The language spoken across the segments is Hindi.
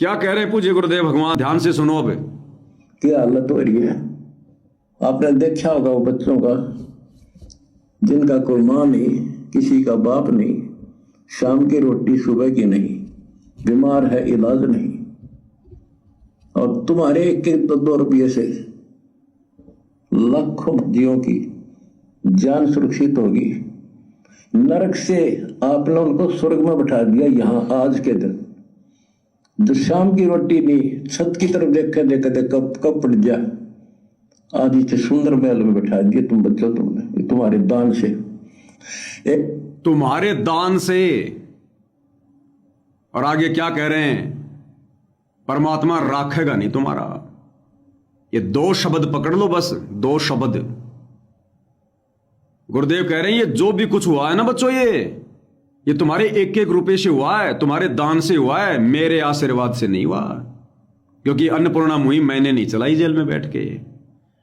क्या कह रहे हैं पूज्य गुरुदेव भगवान, ध्यान से सुनो। अब क्या हालत हो रही है। आपने देखा होगा वो बच्चों का जिनका कोई माँ नहीं, किसी का बाप नहीं, शाम की रोटी सुबह की नहीं, बीमार है इलाज नहीं, और तुम्हारे एक एक दो रुपये से लाखों जीवों की जान सुरक्षित होगी। नरक से आपने उनको स्वर्ग में बैठा दिया। यहाँ आज के दिन जो शाम की रोटी नहीं, छत की तरफ देखे देखे देख कब पड़ जा, आज इसे सुंदर महल में बैठा दिया तुम बच्चों, तुमने तुम्हारे दान से, एक तुम्हारे दान से। और आगे क्या कह रहे हैं, परमात्मा राखेगा नहीं तुम्हारा। ये दो शब्द पकड़ लो, बस दो शब्द। गुरुदेव कह रहे हैं ये जो भी कुछ हुआ है ना बच्चों, ये तुम्हारे एक एक रुपए से हुआ है, तुम्हारे दान से हुआ है, मेरे आशीर्वाद से नहीं हुआ। क्योंकि अन्नपूर्णा मुहिम मैंने नहीं चलाई जेल में बैठ के,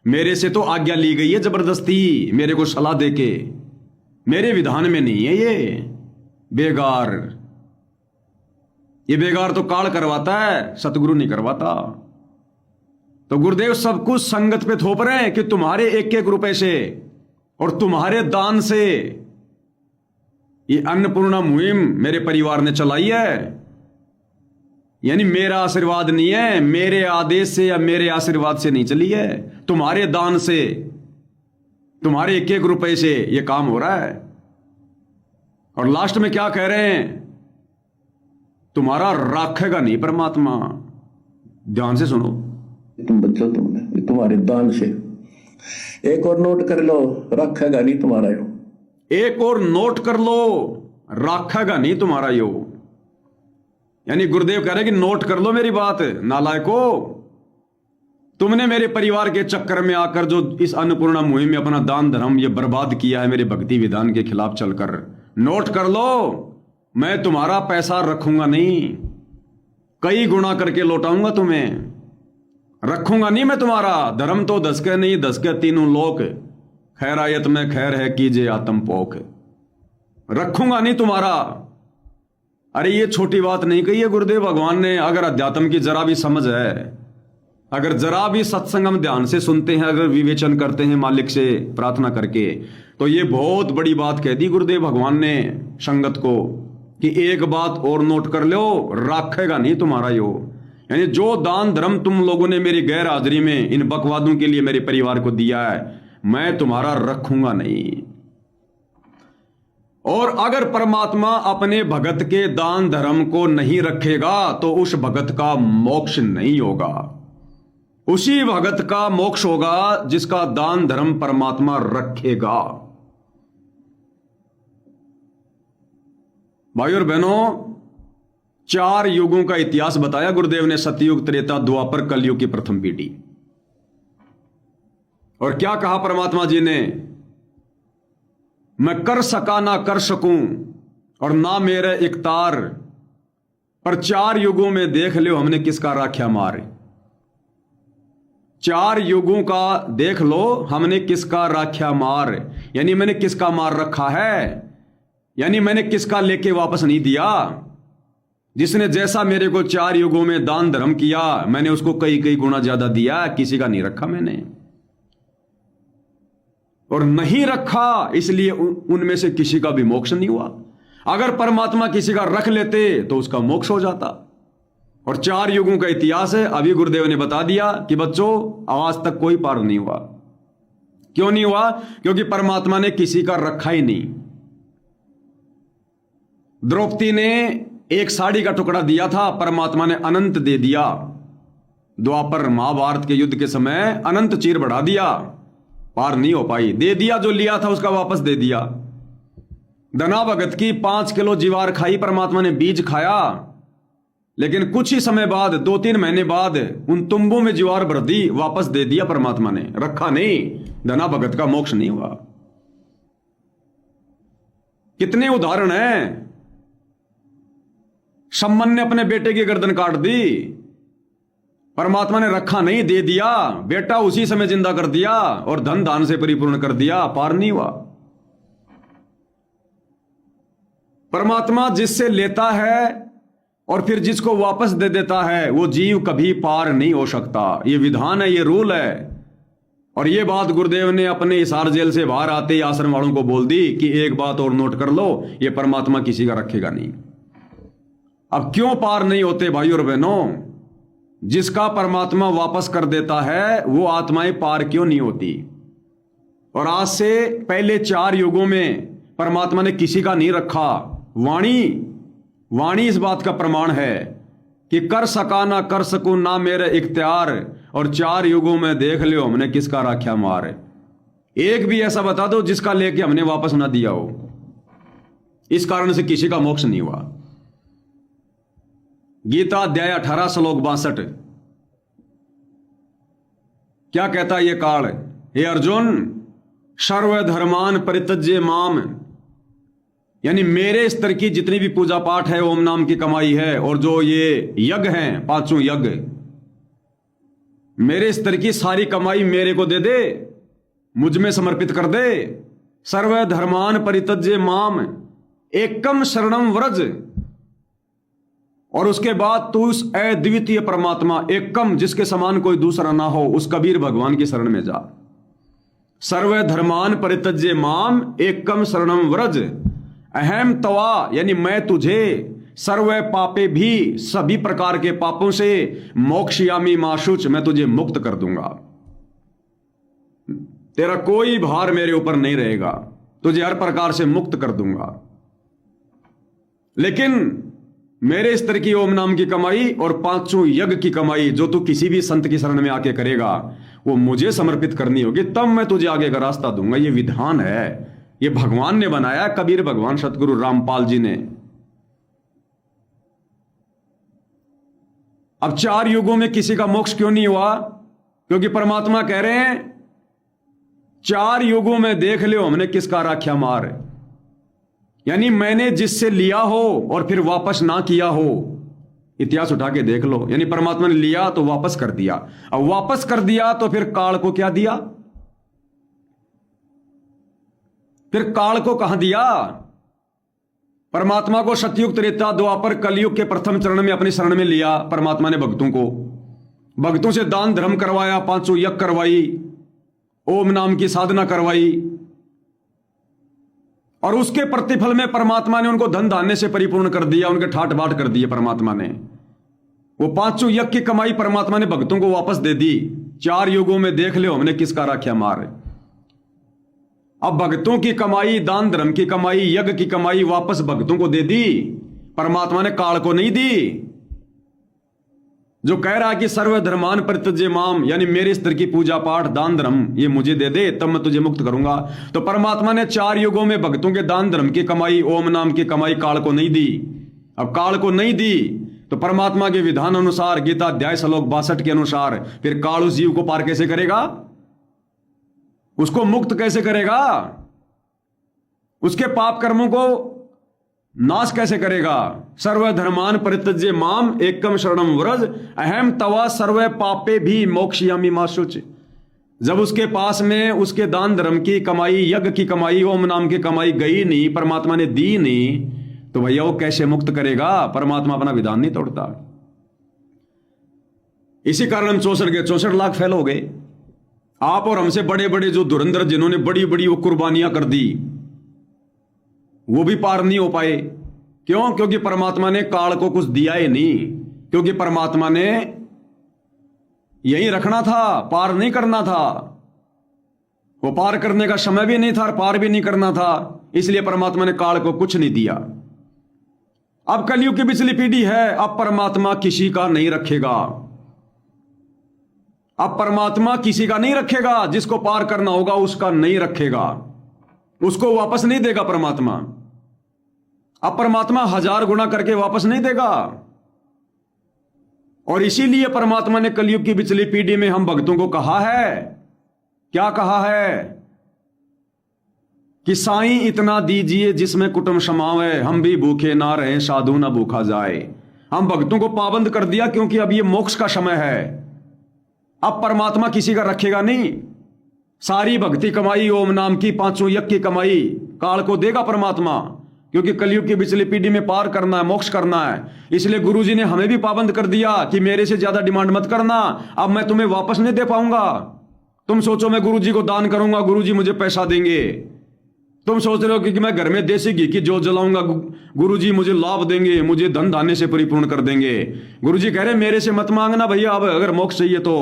मेरे से तो आज्ञा ली गई है जबरदस्ती, मेरे को सलाह देके। मेरे विधान में नहीं है ये बेगार। ये बेगार तो काल करवाता है, सतगुरु नहीं करवाता। तो गुरुदेव सब कुछ संगत पे थोप रहे हैं कि तुम्हारे एक एक रुपए से और तुम्हारे दान से ये अन्नपूर्णा मुहिम मेरे परिवार ने चलाई है। यानी मेरा आशीर्वाद नहीं है, मेरे आदेश से या मेरे आशीर्वाद से नहीं चली है, तुम्हारे दान से, तुम्हारे एक एक रुपए से ये काम हो रहा है। और लास्ट में क्या कह रहे हैं, तुम्हारा राखेगा नहीं परमात्मा। ध्यान से सुनो, तुम बच्चों, तुमने तुम्हारे दान से। एक और नोट कर लो, रखेगा नहीं तुम्हारा यो। एक और नोट कर लो, राखेगा नहीं तुम्हारा यो। यानी गुरुदेव कह रहे कि नोट कर लो मेरी बात, नालायको। तुमने मेरे परिवार के चक्कर में आकर जो इस अन्नपूर्णा मुहिम में अपना दान धर्म ये बर्बाद किया है मेरे भक्ति विधान के खिलाफ चलकर, नोट कर लो, मैं तुम्हारा पैसा रखूंगा नहीं, कई गुना करके लौटाऊंगा तुम्हें। रखूंगा नहीं मैं तुम्हारा धर्म, तो दसके नहीं दसके तीनों लोक, खैर आयत में खैर है कीजिए आत्म पोख। रखूंगा नहीं तुम्हारा। अरे ये छोटी बात नहीं कही है गुरुदेव भगवान ने। अगर अध्यात्म की जरा भी समझ है, अगर जरा भी सत्संग हम ध्यान से सुनते हैं, अगर विवेचन करते हैं मालिक से प्रार्थना करके, तो ये बहुत बड़ी बात कह दी गुरुदेव भगवान ने संगत को कि एक बात और नोट कर लो, राखेगा नहीं तुम्हारा यो। यानी जो दान धर्म तुम लोगों ने मेरी गैर हाजिरी में इन बकवादों के लिए मेरे परिवार को दिया है, मैं तुम्हारा रखूंगा नहीं। और अगर परमात्मा अपने भगत के दान धर्म को नहीं रखेगा तो उस भगत का मोक्ष नहीं होगा। उसी भगत का मोक्ष होगा जिसका दान धर्म परमात्मा रखेगा। भाई और बहनों, 4 युगों का इतिहास बताया गुरुदेव ने, सतयुग, त्रेता, द्वापर, कलयुग की प्रथम पीढ़ी। और क्या कहा परमात्मा जी ने, मैं कर सका ना कर सकूं और ना मेरे इख्तार, पर 4 युगों में देख लो हमने किसका राख्या मार। 4 युगों का देख लो हमने किसका राख्या मार। यानी मैंने किसका मार रखा है, यानी मैंने किसका लेके वापस नहीं दिया। जिसने जैसा मेरे को 4 युगों में दान धर्म किया, मैंने उसको कई कई गुना ज्यादा दिया, किसी का नहीं रखा मैंने। और नहीं रखा इसलिए उनमें से किसी का भी मोक्ष नहीं हुआ। अगर परमात्मा किसी का रख लेते तो उसका मोक्ष हो जाता। और 4 युगों का इतिहास है, अभी गुरुदेव ने बता दिया कि बच्चों आज तक कोई पार नहीं हुआ। क्यों नहीं हुआ? क्योंकि परमात्मा ने किसी का रखा ही नहीं। द्रौपदी ने एक साड़ी का टुकड़ा दिया था, परमात्मा ने अनंत दे दिया। द्वापर महाभारत के युद्ध के समय अनंत चीर बढ़ा दिया, पार नहीं हो पाई। दे दिया, जो लिया था उसका वापस दे दिया। दना भगत की 5 किलो जीवार खाई परमात्मा ने, बीज खाया, लेकिन कुछ ही समय बाद, 2-3 महीने बाद उन तुम्बों में जीवार भर दी, वापस दे दिया परमात्मा ने, रखा नहीं। दना भगत का मोक्ष नहीं हुआ। कितने उदाहरण हैं। सम्मन ने अपने बेटे की गर्दन काट दी, परमात्मा ने रखा नहीं, दे दिया, बेटा उसी समय जिंदा कर दिया और धन दान से परिपूर्ण कर दिया, पार नहीं हुआ। परमात्मा जिससे लेता है और फिर जिसको वापस दे देता है वो जीव कभी पार नहीं हो सकता। ये विधान है, ये रूल है। और ये बात गुरुदेव ने अपने हिसार जेल से बाहर आते ही आश्रम वालों को बोल दी कि एक बात और नोट कर लो, ये परमात्मा किसी का रखेगा नहीं। अब क्यों पार नहीं होते भाई और बहनों? जिसका परमात्मा वापस कर देता है वो आत्माएं पार क्यों नहीं होती? और आज से पहले 4 युगों में परमात्मा ने किसी का नहीं रखा। वाणी इस बात का प्रमाण है कि कर सका ना कर सकूं ना मेरे इख्तियार, और 4 युगों में देख लियो हमने किसका राख्या मार। एक भी ऐसा बता दो जिसका लेके हमने वापस ना दिया हो। इस कारण से किसी का मोक्ष नहीं हुआ। गीता अध्याय 18 श्लोक 62 क्या कहता है ये काल? हे अर्जुन, सर्वधर्मान परित्यज्य माम, यानी मेरे स्तर की जितनी भी पूजा पाठ है, ओम नाम की कमाई है, और जो ये यज्ञ हैं 5 यज्ञ, मेरे स्तर की सारी कमाई मेरे को दे दे, मुझ में समर्पित कर दे। सर्वधर्मान परित्यज्य माम एकम शरणम व्रज, और उसके बाद तू उस अद्वितीय परमात्मा एकम, जिसके समान कोई दूसरा ना हो, उस कबीर भगवान की शरण में जा। सर्वधर्मान परित्यज्य माम एकम शरणम व्रज अहम तवा, यानी मैं तुझे सर्व पापे भी, सभी प्रकार के पापों से, मोक्षयामी माशुच, मैं तुझे मुक्त कर दूंगा। तेरा कोई भार मेरे ऊपर नहीं रहेगा, तुझे हर प्रकार से मुक्त कर दूंगा। लेकिन मेरे स्तर की ओम नाम की कमाई और 5 यज्ञ की कमाई जो तू किसी भी संत की शरण में आके करेगा, वो मुझे समर्पित करनी होगी, तब मैं तुझे आगे का रास्ता दूंगा। ये विधान है, ये भगवान ने बनाया, कबीर भगवान सतगुरु रामपाल जी ने। अब 4 युगों में किसी का मोक्ष क्यों नहीं हुआ? क्योंकि परमात्मा कह रहे हैं 4 युगों में देख लियो हमने किसका राख्या मार, यानी मैंने जिससे लिया हो और फिर वापस ना किया हो, इतिहास उठा के देख लो। यानी परमात्मा ने लिया तो वापस कर दिया, अब वापस कर दिया तो फिर काल को क्या दिया? फिर काल को कहां दिया? परमात्मा को सतयुग त्रेता द्वापर कलयुग के प्रथम चरण में अपनी शरण में लिया परमात्मा ने भक्तों को, भक्तों से दान धर्म करवाया, 5 यज्ञ करवाई, ओम नाम की साधना करवाई, और उसके प्रतिफल में परमात्मा ने उनको धन धान्य से परिपूर्ण कर दिया, उनके ठाट बाट कर दिए परमात्मा ने। वो 5 यज्ञ की कमाई परमात्मा ने भक्तों को वापस दे दी। 4 युगों में देख लो हमने किसका राख्या मार। अब भक्तों की कमाई, दान धर्म की कमाई, यज्ञ की कमाई वापस भक्तों को दे दी, परमात्मा ने काल को नहीं दी। जो कह रहा है कि सर्वधर्मान परित्यज्य माम, यानी मेरे स्तर की पूजा पाठ, दान धर्म ये मुझे दे दे तब मैं तुझे मुक्त करूंगा, तो परमात्मा ने 4 युगों में भक्तों के दान धर्म की कमाई, ओम नाम की कमाई काल को नहीं दी। अब काल को नहीं दी तो परमात्मा के विधान अनुसार, गीता अध्याय श्लोक 62 के अनुसार, फिर काल उस जीव को पार कैसे करेगा? उसको मुक्त कैसे करेगा? उसके पाप कर्मों को नाश कैसे करेगा? सर्वधर्मान परित्यज्य माम एकम शरणम व्रज अहम तवा सर्व पापे भी मोक्षयामि मा शुच। जब उसके पास में उसके दान धर्म की कमाई, यज्ञ की कमाई, ओम नाम की कमाई गई नहीं, परमात्मा ने दी नहीं, तो भैया वो कैसे मुक्त करेगा? परमात्मा अपना विधान नहीं तोड़ता। इसी कारण हम 64 लाख फेल हो गए। आप और हमसे बड़े बड़े जो धुरंधर, जिन्होंने बड़ी बड़ी वो कुर्बानियां कर दी, वो भी पार नहीं हो पाए। क्यों? क्योंकि परमात्मा ने काल को कुछ दिया ही नहीं, क्योंकि परमात्मा ने यही रखना था, पार नहीं करना था। वो पार करने का समय भी नहीं था और पार भी नहीं करना था, इसलिए परमात्मा ने काल को कुछ नहीं दिया। अब कलयुग की पिछली पीढ़ी है, अब परमात्मा किसी का नहीं रखेगा। अब परमात्मा किसी का नहीं रखेगा, जिसको पार करना होगा उसका नहीं रखेगा, उसको वापस नहीं देगा परमात्मा। अब परमात्मा 1000 गुना करके वापस नहीं देगा। और इसीलिए परमात्मा ने कलयुग की पिछली पीढ़ी में हम भक्तों को कहा है, क्या कहा है? कि साईं इतना दीजिए जिसमें कुटुंब समावे, हम भी भूखे ना रहे साधु ना भूखा जाए। हम भक्तों को पाबंद कर दिया, क्योंकि अब ये मोक्ष का समय है। अब परमात्मा किसी का रखेगा नहीं। सारी भक्ति कमाई, ओम नाम की 5 यज्ञ की कमाई काल को देगा परमात्मा। क्योंकि कलयुग की पिछली पीढ़ी में पार करना है, मोक्ष करना है। इसलिए गुरुजी ने हमें भी पाबंद कर दिया कि मेरे से ज्यादा डिमांड मत करना, अब मैं तुम्हें वापस नहीं दे पाऊंगा। तुम सोचो मैं गुरुजी को दान करूंगा, गुरुजी मुझे पैसा देंगे। तुम सोच रहे हो कि मैं घर में देसी घी की जो जलाऊंगा गुरुजी मुझे लाभ देंगे, मुझे धन धान्य से परिपूर्ण कर देंगे। गुरुजी कह रहे मेरे से मत मांगना भैया, अब अगर मोक्ष चाहिए तो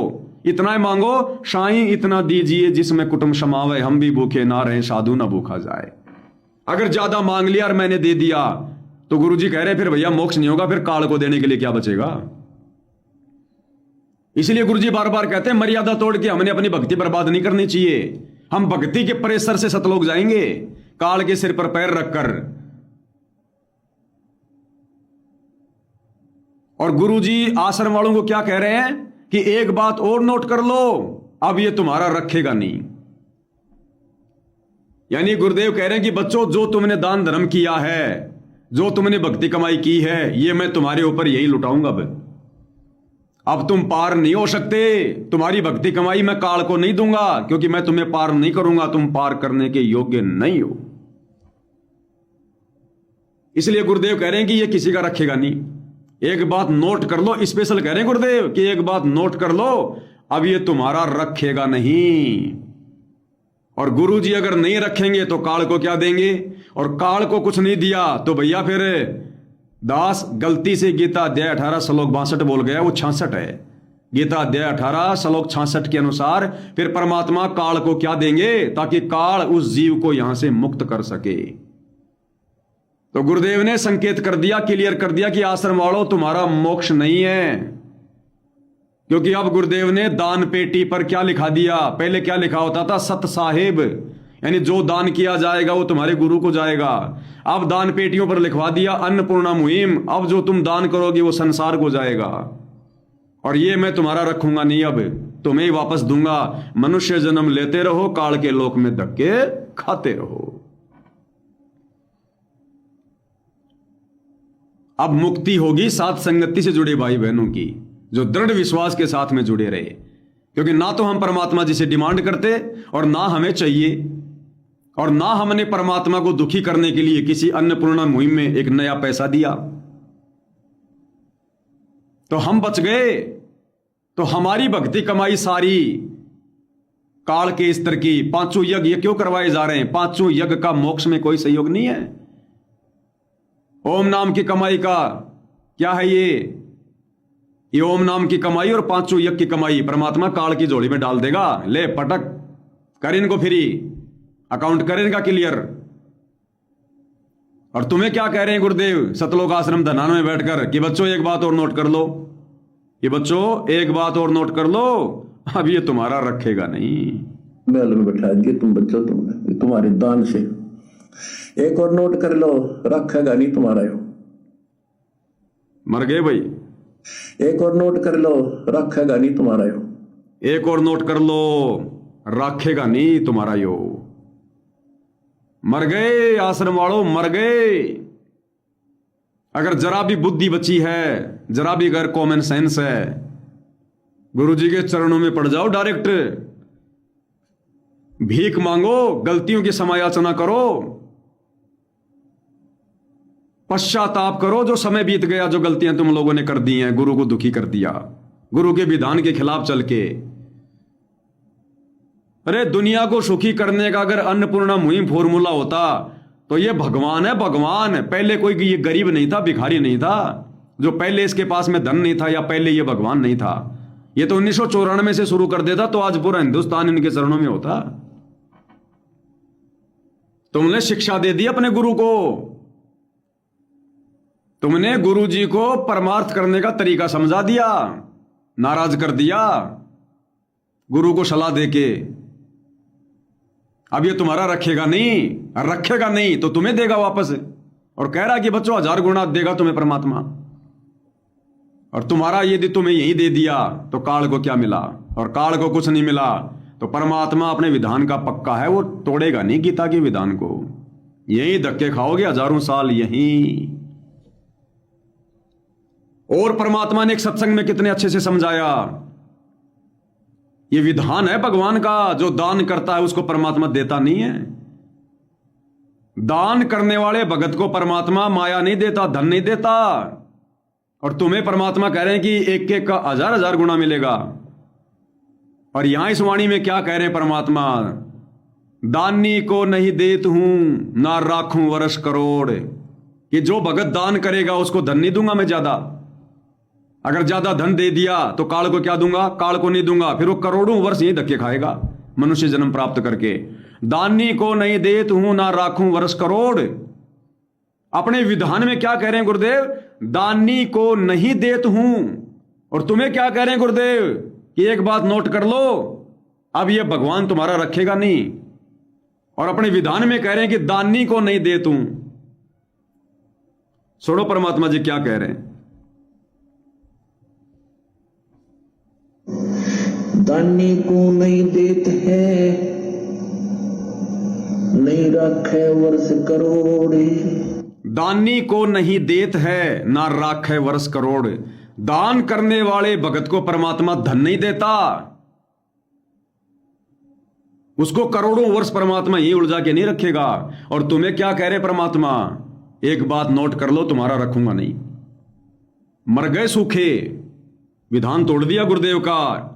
इतना ही मांगो, साईं इतना दीजिए जिसमें कुटुंब समावे, हम भी भूखे ना रहे साधु ना भूखा जाए। अगर ज्यादा मांग लिया और मैंने दे दिया तो गुरुजी कह रहे फिर भैया मोक्ष नहीं होगा, फिर काल को देने के लिए क्या बचेगा। इसलिए गुरुजी बार बार कहते हैं मर्यादा तोड़ के हमने अपनी भक्ति बर्बाद नहीं करनी चाहिए। हम भक्ति के प्रेशर से सतलोक जाएंगे, काल के सिर पर पैर रखकर। और गुरुजी आश्रम वालों को क्या कह रहे हैं कि एक बात और नोट कर लो, अब ये तुम्हारा रखेगा नहीं। यानी गुरुदेव कह रहे हैं कि बच्चों जो तुमने दान धर्म किया है, जो तुमने भक्ति कमाई की है, ये मैं तुम्हारे ऊपर यही लुटाऊंगा। अब तुम पार नहीं हो सकते, तुम्हारी भक्ति कमाई मैं काल को नहीं दूंगा, क्योंकि मैं तुम्हें पार नहीं करूंगा, तुम पार करने के योग्य नहीं हो। इसलिए गुरुदेव कह रहे हैं कि ये किसी का रखेगा नहीं। एक बात नोट कर लो, स्पेशल कह रहे हैं गुरुदेव कि एक बात नोट कर लो, अब ये तुम्हारा रखेगा नहीं। और गुरुजी अगर नहीं रखेंगे तो काल को क्या देंगे, और काल को कुछ नहीं दिया तो भैया फिर दास गलती से गीता अध्याय 18 श्लोक 62 बोल गया, वो 66 है। गीता अध्याय 18 श्लोक 66 के अनुसार फिर परमात्मा काल को क्या देंगे, ताकि काल उस जीव को यहां से मुक्त कर सके। तो गुरुदेव ने संकेत कर दिया, क्लियर कर दिया कि आश्रम वालों तुम्हारा मोक्ष नहीं है। क्योंकि अब गुरुदेव ने दान पेटी पर क्या लिखा दिया, पहले क्या लिखा होता था, सत साहिब, यानी जो दान किया जाएगा वो तुम्हारे गुरु को जाएगा। अब दान पेटियों पर लिखवा दिया अन्नपूर्णा मुहिम, अब जो तुम दान करोगे वो संसार को जाएगा, और ये मैं तुम्हारा रखूंगा नहीं, अब तुम्हें ही वापस दूंगा। मनुष्य जन्म लेते रहो, काल के लोक में धक्के खाते रहो। अब मुक्ति होगी साथ संगति से जुड़े भाई बहनों की, जो दृढ़ विश्वास के साथ में जुड़े रहे। क्योंकि ना तो हम परमात्मा जी से डिमांड करते और ना हमें चाहिए, और ना हमने परमात्मा को दुखी करने के लिए किसी अन्नपूर्णा मुहिम में एक नया पैसा दिया। तो हम बच गए। तो हमारी भक्ति कमाई सारी काल के स्तर की, पांचों यज्ञ ये क्यों करवाए जा रहे हैं, पांचों यज्ञ का मोक्ष में कोई सहयोग नहीं है। ओम नाम की कमाई का क्या है, ये ओम नाम की कमाई और पांचों यज्ञ की कमाई परमात्मा काल की झोली में डाल देगा। ले पटक कर इनको, फ्री अकाउंट कर इनका क्लियर। और तुम्हें क्या कह रहे हैं गुरुदेव सतलोक आश्रम धनान में बैठकर कि बच्चों एक बात और नोट कर लो, कि बच्चों एक बात और नोट कर लो, अब ये तुम्हारा रखेगा नहीं। महल में बैठा दिए तुम बच्चों, तुमने तुम्हारे दान से एक और नोट कर लो, रखेगा नहीं तुम्हारा यो। मर गए भाई। एक और नोट कर लो, रखेगा नहीं तुम्हारा यो। एक और नोट कर लो, रखेगा नहीं तुम्हारा यो। मर गए आश्रम वालों, मर गए। अगर जरा भी बुद्धि बची है, जरा भी अगर कॉमन सेंस है, गुरुजी के चरणों में पड़ जाओ डायरेक्ट, भीख मांगो, गलतियों की समायाचना करो, पश्चाताप करो। जो समय बीत गया, जो गलतियां तुम लोगों ने कर दी हैं, गुरु को दुखी कर दिया, गुरु के विधान के खिलाफ चल के। अरे दुनिया को सुखी करने का अगर अन्नपूर्णा मुहिम फॉर्मूला होता तो ये भगवान है, भगवान। पहले कोई ये गरीब नहीं था, भिखारी नहीं था, जो पहले इसके पास में धन नहीं था, या पहले ये भगवान नहीं था। ये तो 1994 से शुरू कर देता तो आज पूरा हिंदुस्तान इनके चरणों में होता। तुमने शिक्षा दे दी अपने गुरु को, तुमने गुरुजी को परमार्थ करने का तरीका समझा दिया, नाराज कर दिया गुरु को सलाह देके। अब ये तुम्हारा रखेगा नहीं, रखेगा नहीं तो तुम्हें देगा वापस। और कह रहा कि बच्चों 1000 गुना देगा तुम्हें परमात्मा। और तुम्हारा यदि तुम्हें यही दे दिया तो काल को क्या मिला, और काल को कुछ नहीं मिला तो परमात्मा अपने विधान का पक्का है, वो तोड़ेगा नहीं गीता के विधान को। यही धक्के खाओगे हजारों साल यहीं। और परमात्मा ने एक सत्संग में कितने अच्छे से समझाया, ये विधान है भगवान का, जो दान करता है उसको परमात्मा देता नहीं है। दान करने वाले भगत को परमात्मा माया नहीं देता, धन नहीं देता। और तुम्हें परमात्मा कह रहे हैं कि एक एक का 1000 गुना मिलेगा। और यहां इस वाणी में क्या कह रहे हैं परमात्मा? दानी को नहीं देत हूं ना राखूं वर्ष करोड़। कि जो भगत दान करेगा उसको धन नहीं दूंगा मैं ज्यादा। अगर ज्यादा धन दे दिया तो काल को क्या दूंगा? काल को नहीं दूंगा, फिर वो करोड़ों वर्ष यही धक्के खाएगा मनुष्य जन्म प्राप्त करके। दानी को नहीं देत हूं ना राखूं वर्ष करोड़। अपने विधान में क्या कह रहे हैं गुरुदेव? दानी को नहीं देत हूं। और तुम्हें क्या कह रहे हैं गुरुदेव? कि एक बात नोट कर लो, अब ये भगवान तुम्हारा रखेगा नहीं। और अपने विधान में कह रहे हैं कि दानी को नहीं देत हूं। सुनो परमात्मा जी क्या कह रहे हैं। दानी को नहीं देत है, नहीं राखे वर्ष करोड़। दानी को नहीं देत है ना राखे वर्ष करोड़। दान करने वाले भगत को परमात्मा धन नहीं देता, उसको करोड़ों वर्ष परमात्मा यही उलझा के नहीं रखेगा। और तुम्हें क्या कह रहे परमात्मा? एक बात नोट कर लो, तुम्हारा रखूंगा नहीं। मर गए सूखे। विधान तोड़ दिया गुरुदेव का।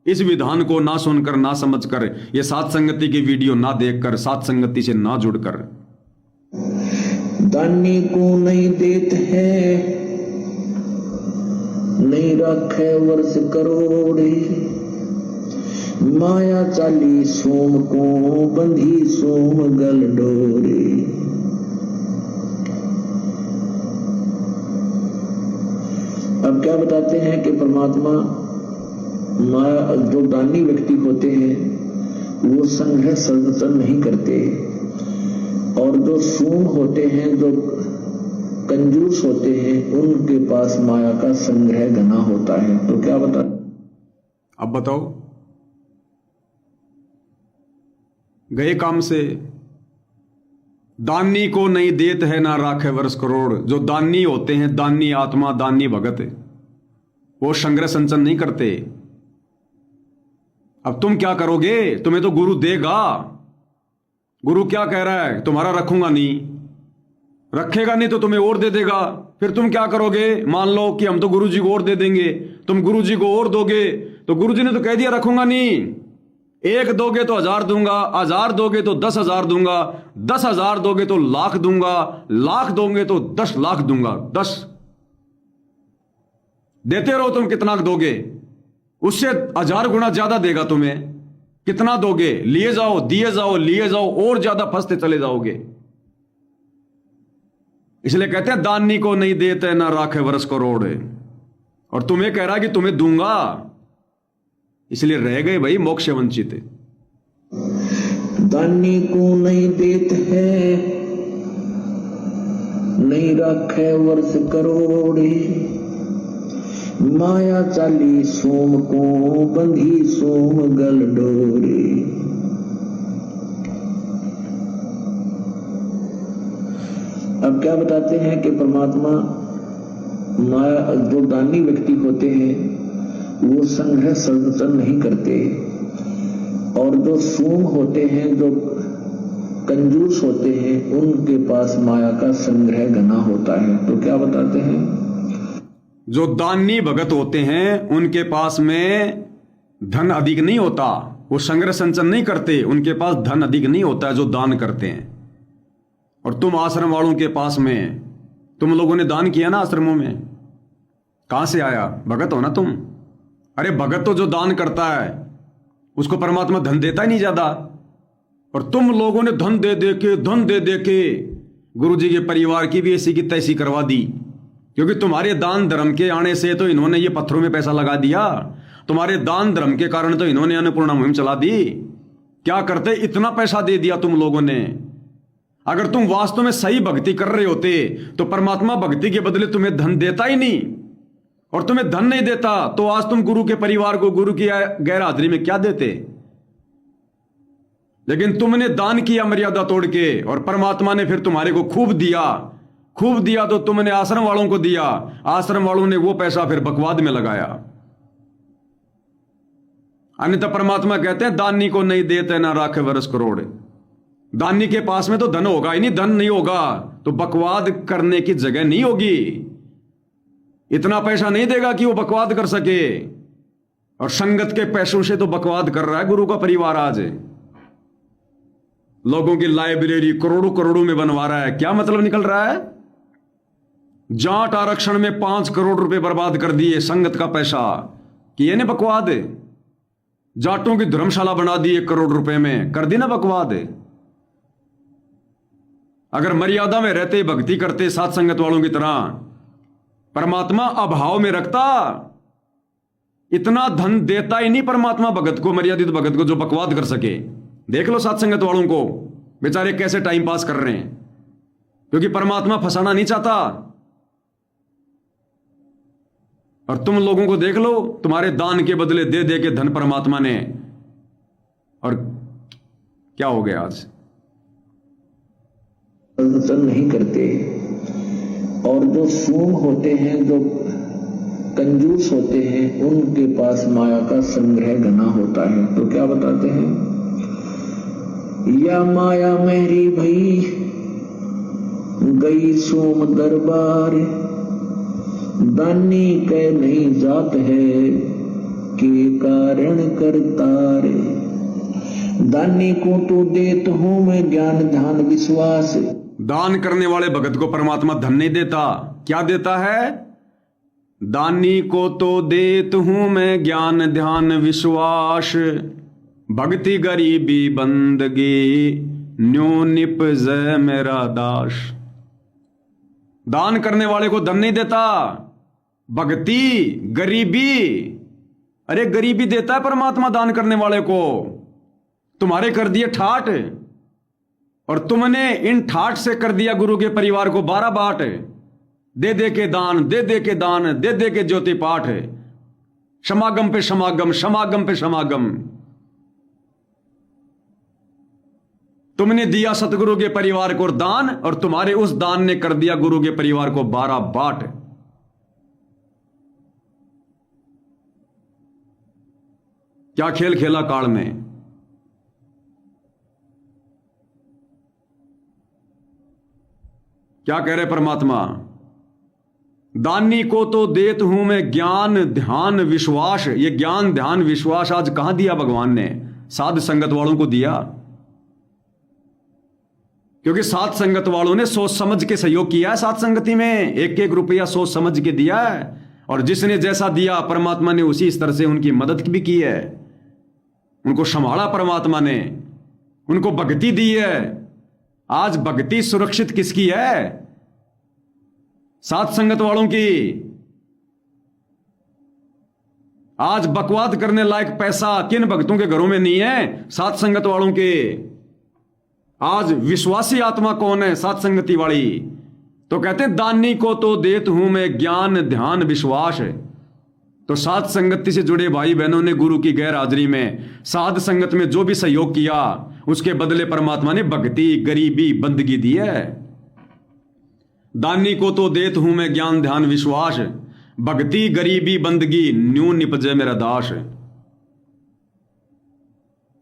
इस विधान को ना सुनकर, ना समझकर, ये सात संगति की वीडियो ना देखकर, सात संगति से ना जुड़कर, दानी को नहीं देत है, नहीं राखे वर्ष करोड़। माया चाली सोम को बंधी सोम गल डोरे। अब क्या बताते हैं कि परमात्मा माया, जो दानी व्यक्ति होते हैं वो संग्रह संचन नहीं करते, और जो सूम होते हैं, जो कंजूस होते हैं, उनके पास माया का संग्रह घना होता है। तो क्या बता? अब बताओ, गए काम से। दानी को नहीं देत है ना राखे वर्ष करोड़। जो दानी होते हैं, दानी आत्मा, दानी भगत, वो संग्रह संचन नहीं करते। अब तुम क्या करोगे? तुम्हें तो गुरु देगा। गुरु क्या कह रहा है? तुम्हारा रखूंगा नहीं। रखेगा नहीं तो तुम्हें और दे देगा। फिर तुम क्या करोगे? मान लो कि हम तो गुरु जी को और दे देंगे, तुम गुरु जी को और दोगे, तो गुरु जी ने तो कह दिया रखूंगा नहीं। 1 दोगे तो 1000 दूंगा, 1000 दोगे तो 10,000 दूंगा, 10,000 दोगे तो लाख दूंगा, लाख दोगे तो 10 लाख दूंगा। 10 देते रहो। तुम कितना दोगे? उससे 1000 गुना ज्यादा देगा तुम्हें। कितना दोगे? लिए जाओ, दिए जाओ, लिए जाओ, और ज्यादा फंसते चले जाओगे। इसलिए कहते हैं दानी को नहीं देते ना राखे वर्ष करोड़। और तुम्हें कह रहा है कि तुम्हें दूंगा, इसलिए रह गए भाई मोक्ष वंचित। दानी को नहीं देत है, नहीं राखे वर्ष करोड़। माया चाली सोम को बंधी सोम गल डोरे। अब क्या बताते हैं कि परमात्मा माया, जो दानी व्यक्ति होते हैं वो संग्रह संचन नहीं करते, और जो सूम होते हैं, जो कंजूस होते हैं, उनके पास माया का संग्रह घना होता है। तो क्या बताते हैं? जो दानी भगत होते हैं उनके पास में धन अधिक नहीं होता, वो संग्रह संचन नहीं करते, उनके पास धन अधिक नहीं होता है जो दान करते हैं। और तुम आश्रम वालों के पास में, तुम लोगों ने दान किया ना आश्रमों में, कहां से आया? भगत हो ना तुम। अरे भगत तो जो दान करता है उसको परमात्मा धन देता ही नहीं ज्यादा। और तुम लोगों ने धन दे दे के गुरु जी के परिवार की भी ऐसी की तैसी करवा दी। क्योंकि तुम्हारे दान धर्म के आने से तो इन्होंने ये पत्थरों में पैसा लगा दिया। तुम्हारे दान धर्म के कारण तो इन्होंने अन्नपूर्णा मुहिम चला दी। क्या करते? इतना पैसा दे दिया तुम लोगों ने। अगर तुम वास्तव में सही भक्ति कर रहे होते तो परमात्मा भक्ति के बदले तुम्हें धन देता ही नहीं। और तुम्हें धन नहीं देता तो आज तुम गुरु के परिवार को गुरु की गैर हाजिरी में क्या देते? लेकिन तुमने दान किया मर्यादा तोड़ के, और परमात्मा ने फिर तुम्हारे को खूब दिया तो तुमने आश्रम वालों को दिया। आश्रम वालों ने वो पैसा फिर बकवाद में लगाया। अन्यथा परमात्मा कहते हैं दानी को नहीं देते ना राखे वर्ष करोड़। दानी के पास में तो धन होगा ही नहीं, धन नहीं होगा तो बकवाद करने की जगह नहीं होगी। इतना पैसा नहीं देगा कि वो बकवाद कर सके। और संगत के पैसों से तो बकवाद कर रहा है गुरु का परिवार आज। लोगों की लाइब्रेरी करोड़ों करोड़ों में बनवा रहा है। क्या मतलब निकल रहा है? जाट आरक्षण में 5 करोड़ रुपए बर्बाद कर दिए संगत का पैसा, किए ने बकवाद। जाटों की धर्मशाला बना दी 1 करोड़ रुपए में, कर दी ना बकवाद। अगर मर्यादा में रहते भक्ति करते साथ संगत वालों की तरह, परमात्मा अभाव में रखता। इतना धन देता ही नहीं परमात्मा भगत को, मर्यादित भगत को, जो बकवाद कर सके। देख लो साथ संगत वालों को, बेचारे कैसे टाइम पास कर रहे हैं, क्योंकि परमात्मा फंसाना नहीं चाहता। और तुम लोगों को देख लो, तुम्हारे दान के बदले दे दे के धन परमात्मा ने, और क्या हो गया आज? प्रदर्शन नहीं करते। और जो सूम होते हैं, जो कंजूस होते हैं, उनके पास माया का संग्रह घना होता है। तो क्या बताते हैं? या माया मेरी भई गई सोम दरबार, दानी के नहीं जात है के कारण करतार। दानी को तो देत हूं मैं ज्ञान ध्यान विश्वास। दान करने वाले भगत को परमात्मा धन नहीं देता। क्या देता है? दानी को तो देत हूं मैं ज्ञान ध्यान विश्वास, भक्ति गरीबी बंदगी न्यो निपजे मेरा दास। दान करने वाले को धन नहीं देता, भक्ति गरीबी। अरे गरीबी देता है परमात्मा दान करने वाले को। तुम्हारे कर दिए ठाट, और तुमने इन ठाट से कर दिया गुरु के परिवार को 12 बाट। दे दे के दान, दे दे के दान, दे दे के ज्योति पाठ, समागम पे समागम, समागम पे समागम। तुमने दिया सतगुरु के परिवार को दान, और तुम्हारे उस दान ने कर दिया गुरु के परिवार को 12 बाट। क्या खेल खेला काल में। क्या कह रहे परमात्मा? दानी को तो देत हूं मैं ज्ञान ध्यान विश्वास। ये ज्ञान ध्यान विश्वास आज कहां दिया भगवान ने? साध संगत वालों को दिया, क्योंकि साथ संगत वालों ने सोच समझ के सहयोग किया है। साथ संगति में 1-1 रुपया सोच समझ के दिया है, और जिसने जैसा दिया परमात्मा ने उसी स्तर से उनकी मदद भी की है। उनको संभाला परमात्मा ने, उनको भक्ति दी है। आज भक्ति सुरक्षित किसकी है? साथ संगत वालों की। आज बकवाद करने लायक पैसा किन भक्तों के घरों में नहीं है? साथ संगत वालों के। आज विश्वासी आत्मा कौन है? साथ संगति वाली। तो कहते हैं दानी को तो देत हूं मैं ज्ञान ध्यान विश्वास। तो साथ संगति से जुड़े भाई बहनों ने गुरु की गैर हाजिरी में साध संगत में जो भी सहयोग किया, उसके बदले परमात्मा ने भक्ति गरीबी बंदगी दी है। दानी को तो देत हूं मैं ज्ञान ध्यान विश्वास, भक्ति गरीबी बंदगी न्यू निपजे मेरा दास।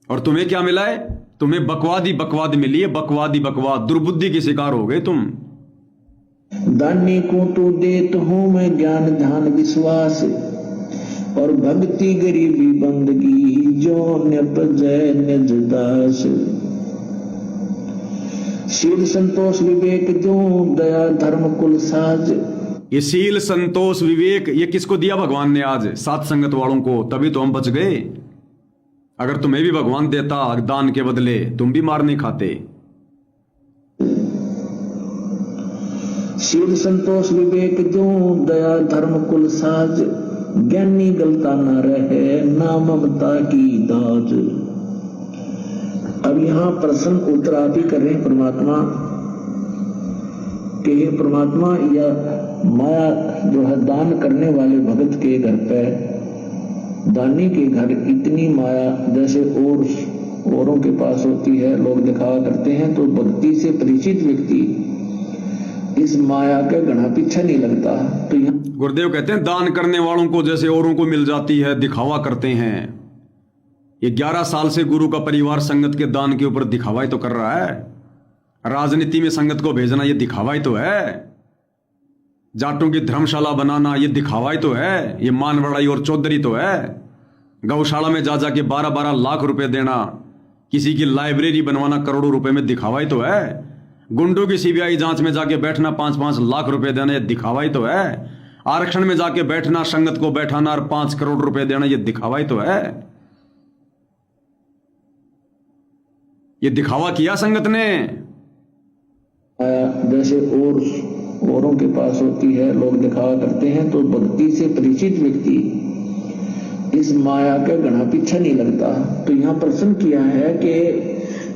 और तुम्हें क्या मिला है? तुम्हें बकवाद ही बकवाद मिली है, बकवाद ही बकवाद। दुर्बुद्धि के शिकार हो गए तुम। दानी को तो देत हूं मैं ज्ञान ध्यान विश्वास, और भक्ति गरीबी बंदगी जो निपजे निज दास। शील संतोष विवेक जो दया धर्म कुल साज। ये शील संतोष विवेक ये किसको दिया भगवान ने? आज साथ संगत वालों को। तभी तो हम बच गए। अगर तुम्हें भी भगवान देता दान के बदले, तुम भी मार नहीं खाते। शील संतोष विवेक जो दया धर्म कुल साज, ज्ञानी गलता न रहे ना ममता की दाज। अब यहां प्रश्न उत्तर आप ही कर रहे हैं परमात्मा के। हे परमात्मा, यह माया जो है दान करने वाले भगत के घर पे, दानी के घर इतनी माया जैसे औरों के पास होती है, लोग दिखावा करते हैं, तो भक्ति से परिचित व्यक्ति इस माया का घना पीछे नहीं लगता। तो यहाँ गुरुदेव कहते हैं दान करने वालों को जैसे औरों को मिल जाती है, दिखावा करते हैं। ये 11 साल से गुरु का परिवार संगत के दान के ऊपर दिखावा ही तो कर रहा है। राजनीति में संगत को भेजना ये दिखावा ही तो है। जाटों की धर्मशाला बनाना ये दिखावा ही तो है। ये मानवड़ाई और चौधरी तो है। गौशाला में जा जाके 12-12 लाख रुपए देना, किसी की लाइब्रेरी बनवाना करोड़ों रुपए में दिखावा ही तो है। गुंडों की सीबीआई जांच में जाके बैठना 5-5 लाख रुपए देना ये दिखावा ही तो है। आरक्षण में जाके बैठना, संगत को बैठाना और 5 करोड़ रुपए देना ये दिखावा ही तो है। ये दिखावा किया संगत ने। जैसे औरों के पास होती है, लोग दिखावा करते हैं, तो भक्ति से परिचित व्यक्ति इस माया के घना पीछे नहीं लगता। तो यहाँ प्रश्न किया है कि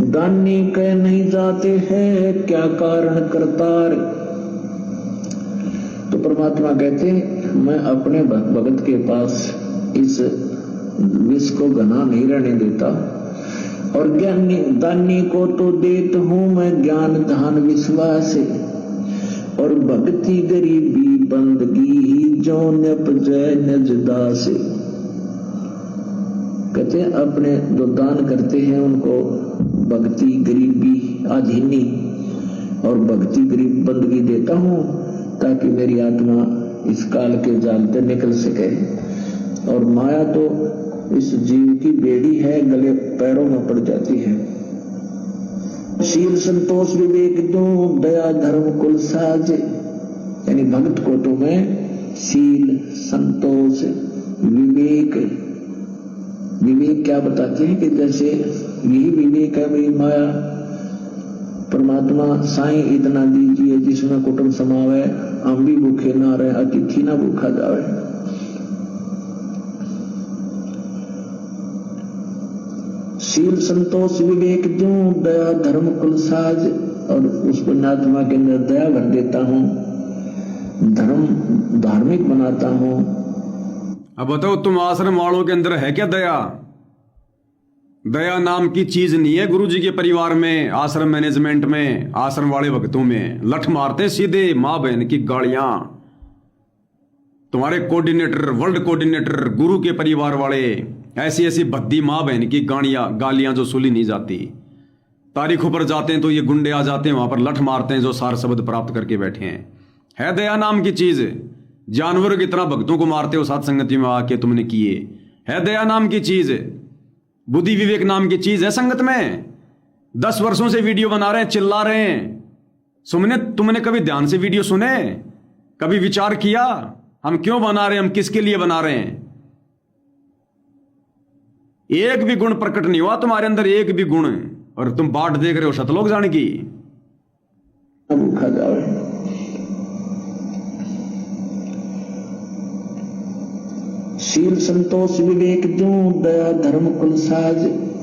दानी कह नहीं जाते हैं, क्या कारण करतार। तो परमात्मा कहते मैं अपने भगत के पास इस विष को घना नहीं रहने देता, और ज्ञानी दानी को तो देत हूं मैं ज्ञान धन विश्वास, और भक्ति गरीबी बंदगी जो नपजय नजदास। कहते हैं अपने जो दान करते हैं उनको भक्ति गरीबी अधीनी और भक्ति गरीब बंदगी देता हूं, ताकि मेरी आत्मा इस काल के जाल से निकल सके। और माया तो इस जीव की बेड़ी है, गले पैरों में पड़ जाती है। शील संतोष विवेक दो दया धर्म कुल साज, यानी भक्त को तो मैं शील संतोष विवेक क्या बताते हैं कि जैसे यही विवेक है मेरी माया। परमात्मा साईं इतना दीजिए जिसमें कुटुंब समावे, हम भी भूखे ना रहे, अतिथि ना भूखा जावे। शील संतोष विवेक जो दया धर्म कुल साज, और उस पुण्यात्मा के अंदर दया भर देता हूं, धर्म धार्मिक बनाता हूं। अब बताओ तुम आश्रम वालों के अंदर है क्या दया? दया नाम की चीज नहीं है गुरु जी के परिवार में, आश्रम मैनेजमेंट में, आश्रम वाले भक्तों में। लठ मारते सीधे मां बहन की गालियां। तुम्हारे कोऑर्डिनेटर, वर्ल्ड कोऑर्डिनेटर, गुरु के परिवार वाले, ऐसी ऐसी भद्दी मां बहन की गालियां जो सुली नहीं जाती। तारीखों पर जाते हैं तो ये गुंडे आ जाते हैं, वहां पर लठ मारते हैं जो सार शब्द प्राप्त करके बैठे हैं। है दया नाम की चीज? जानवरों की तरह भक्तों को मारते हो साथ संगति में आके तुमने किए। है दया नाम की चीज? बुद्धि विवेक नाम की चीज है संगत में? 10 वर्षों से वीडियो बना रहे हैं, चिल्ला रहे हैं। तुमने कभी ध्यान से वीडियो सुने? कभी विचार किया हम क्यों बना रहे हैं, हम किसके लिए बना रहे हैं? एक भी गुण प्रकट नहीं हुआ तुम्हारे अंदर, एक भी गुण, और तुम बाट देख रहे हो शतलोक जाने की। शील संतोष विवेक जो दया धर्म कुल साज,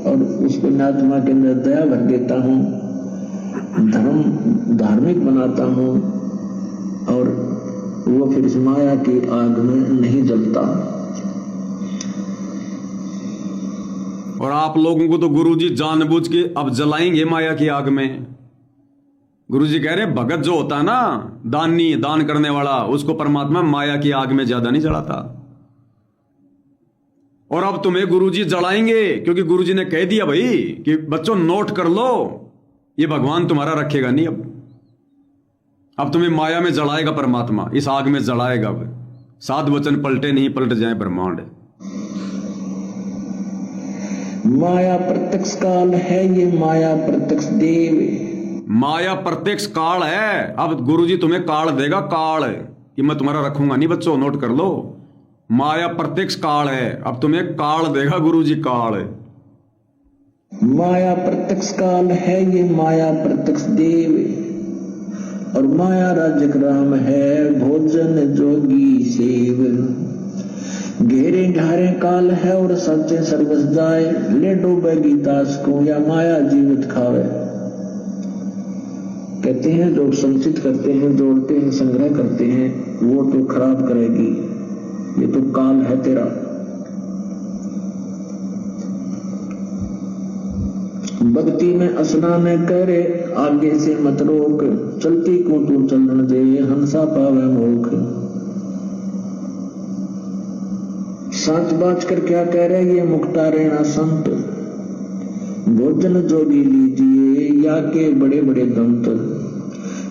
और उस पुण्यात्मा के अंदर दया भर देता हूं, धर्म धार्मिक बनाता हूं, और वो फिर इस माया की आग में नहीं जलता। और आप लोगों को तो गुरुजी जानबूझ के अब जलाएंगे माया की आग में। गुरुजी कह रहे भगत जो होता है ना, दानी, दान करने वाला, उसको परमात्मा माया की आग में ज्यादा नहीं जलाता। और अब तुम्हें गुरुजी जलाएंगे, क्योंकि गुरुजी ने कह दिया भाई कि बच्चों नोट कर लो, ये भगवान तुम्हारा रखेगा नहीं। अब तुम्हें माया में जलाएगा परमात्मा, इस आग में जलाएगा। अब 7 वचन पलटे नहीं पलट जाए ब्रह्मांड। माया प्रत्यक्ष काल है, ये माया प्रत्यक्ष देव। माया प्रत्यक्ष काल है। अब गुरुजी तुम्हें काल देगा, काल, कि मैं तुम्हारा रखूंगा नहीं। बच्चों नोट कर लो, माया प्रत्यक्ष काल है। अब तुम्हें काल देगा गुरुजी, काल। माया प्रत्यक्ष काल है, ये माया प्रत्यक्ष देव, और माया राजक राम है, भोजन जोगी सेव। घेरे घारे काल है और सच्चे सर्वस जाए, ले डूबेगी ताश को या माया जीवित खावे। कहते हैं जो संचित करते हैं, जोड़ते हैं, संग्रह करते हैं, वो तो खराब करेगी, ये तो काल है तेरा। भक्ति में स्नान करे, आगे से मत रोक, चलती को तू चलन दे, हंसा पावे मोख। साच बाच कर क्या कह रहे हैं ये मुख्तारेणा संत, भोजन जोगी लीजिए या के बड़े बड़े दंत।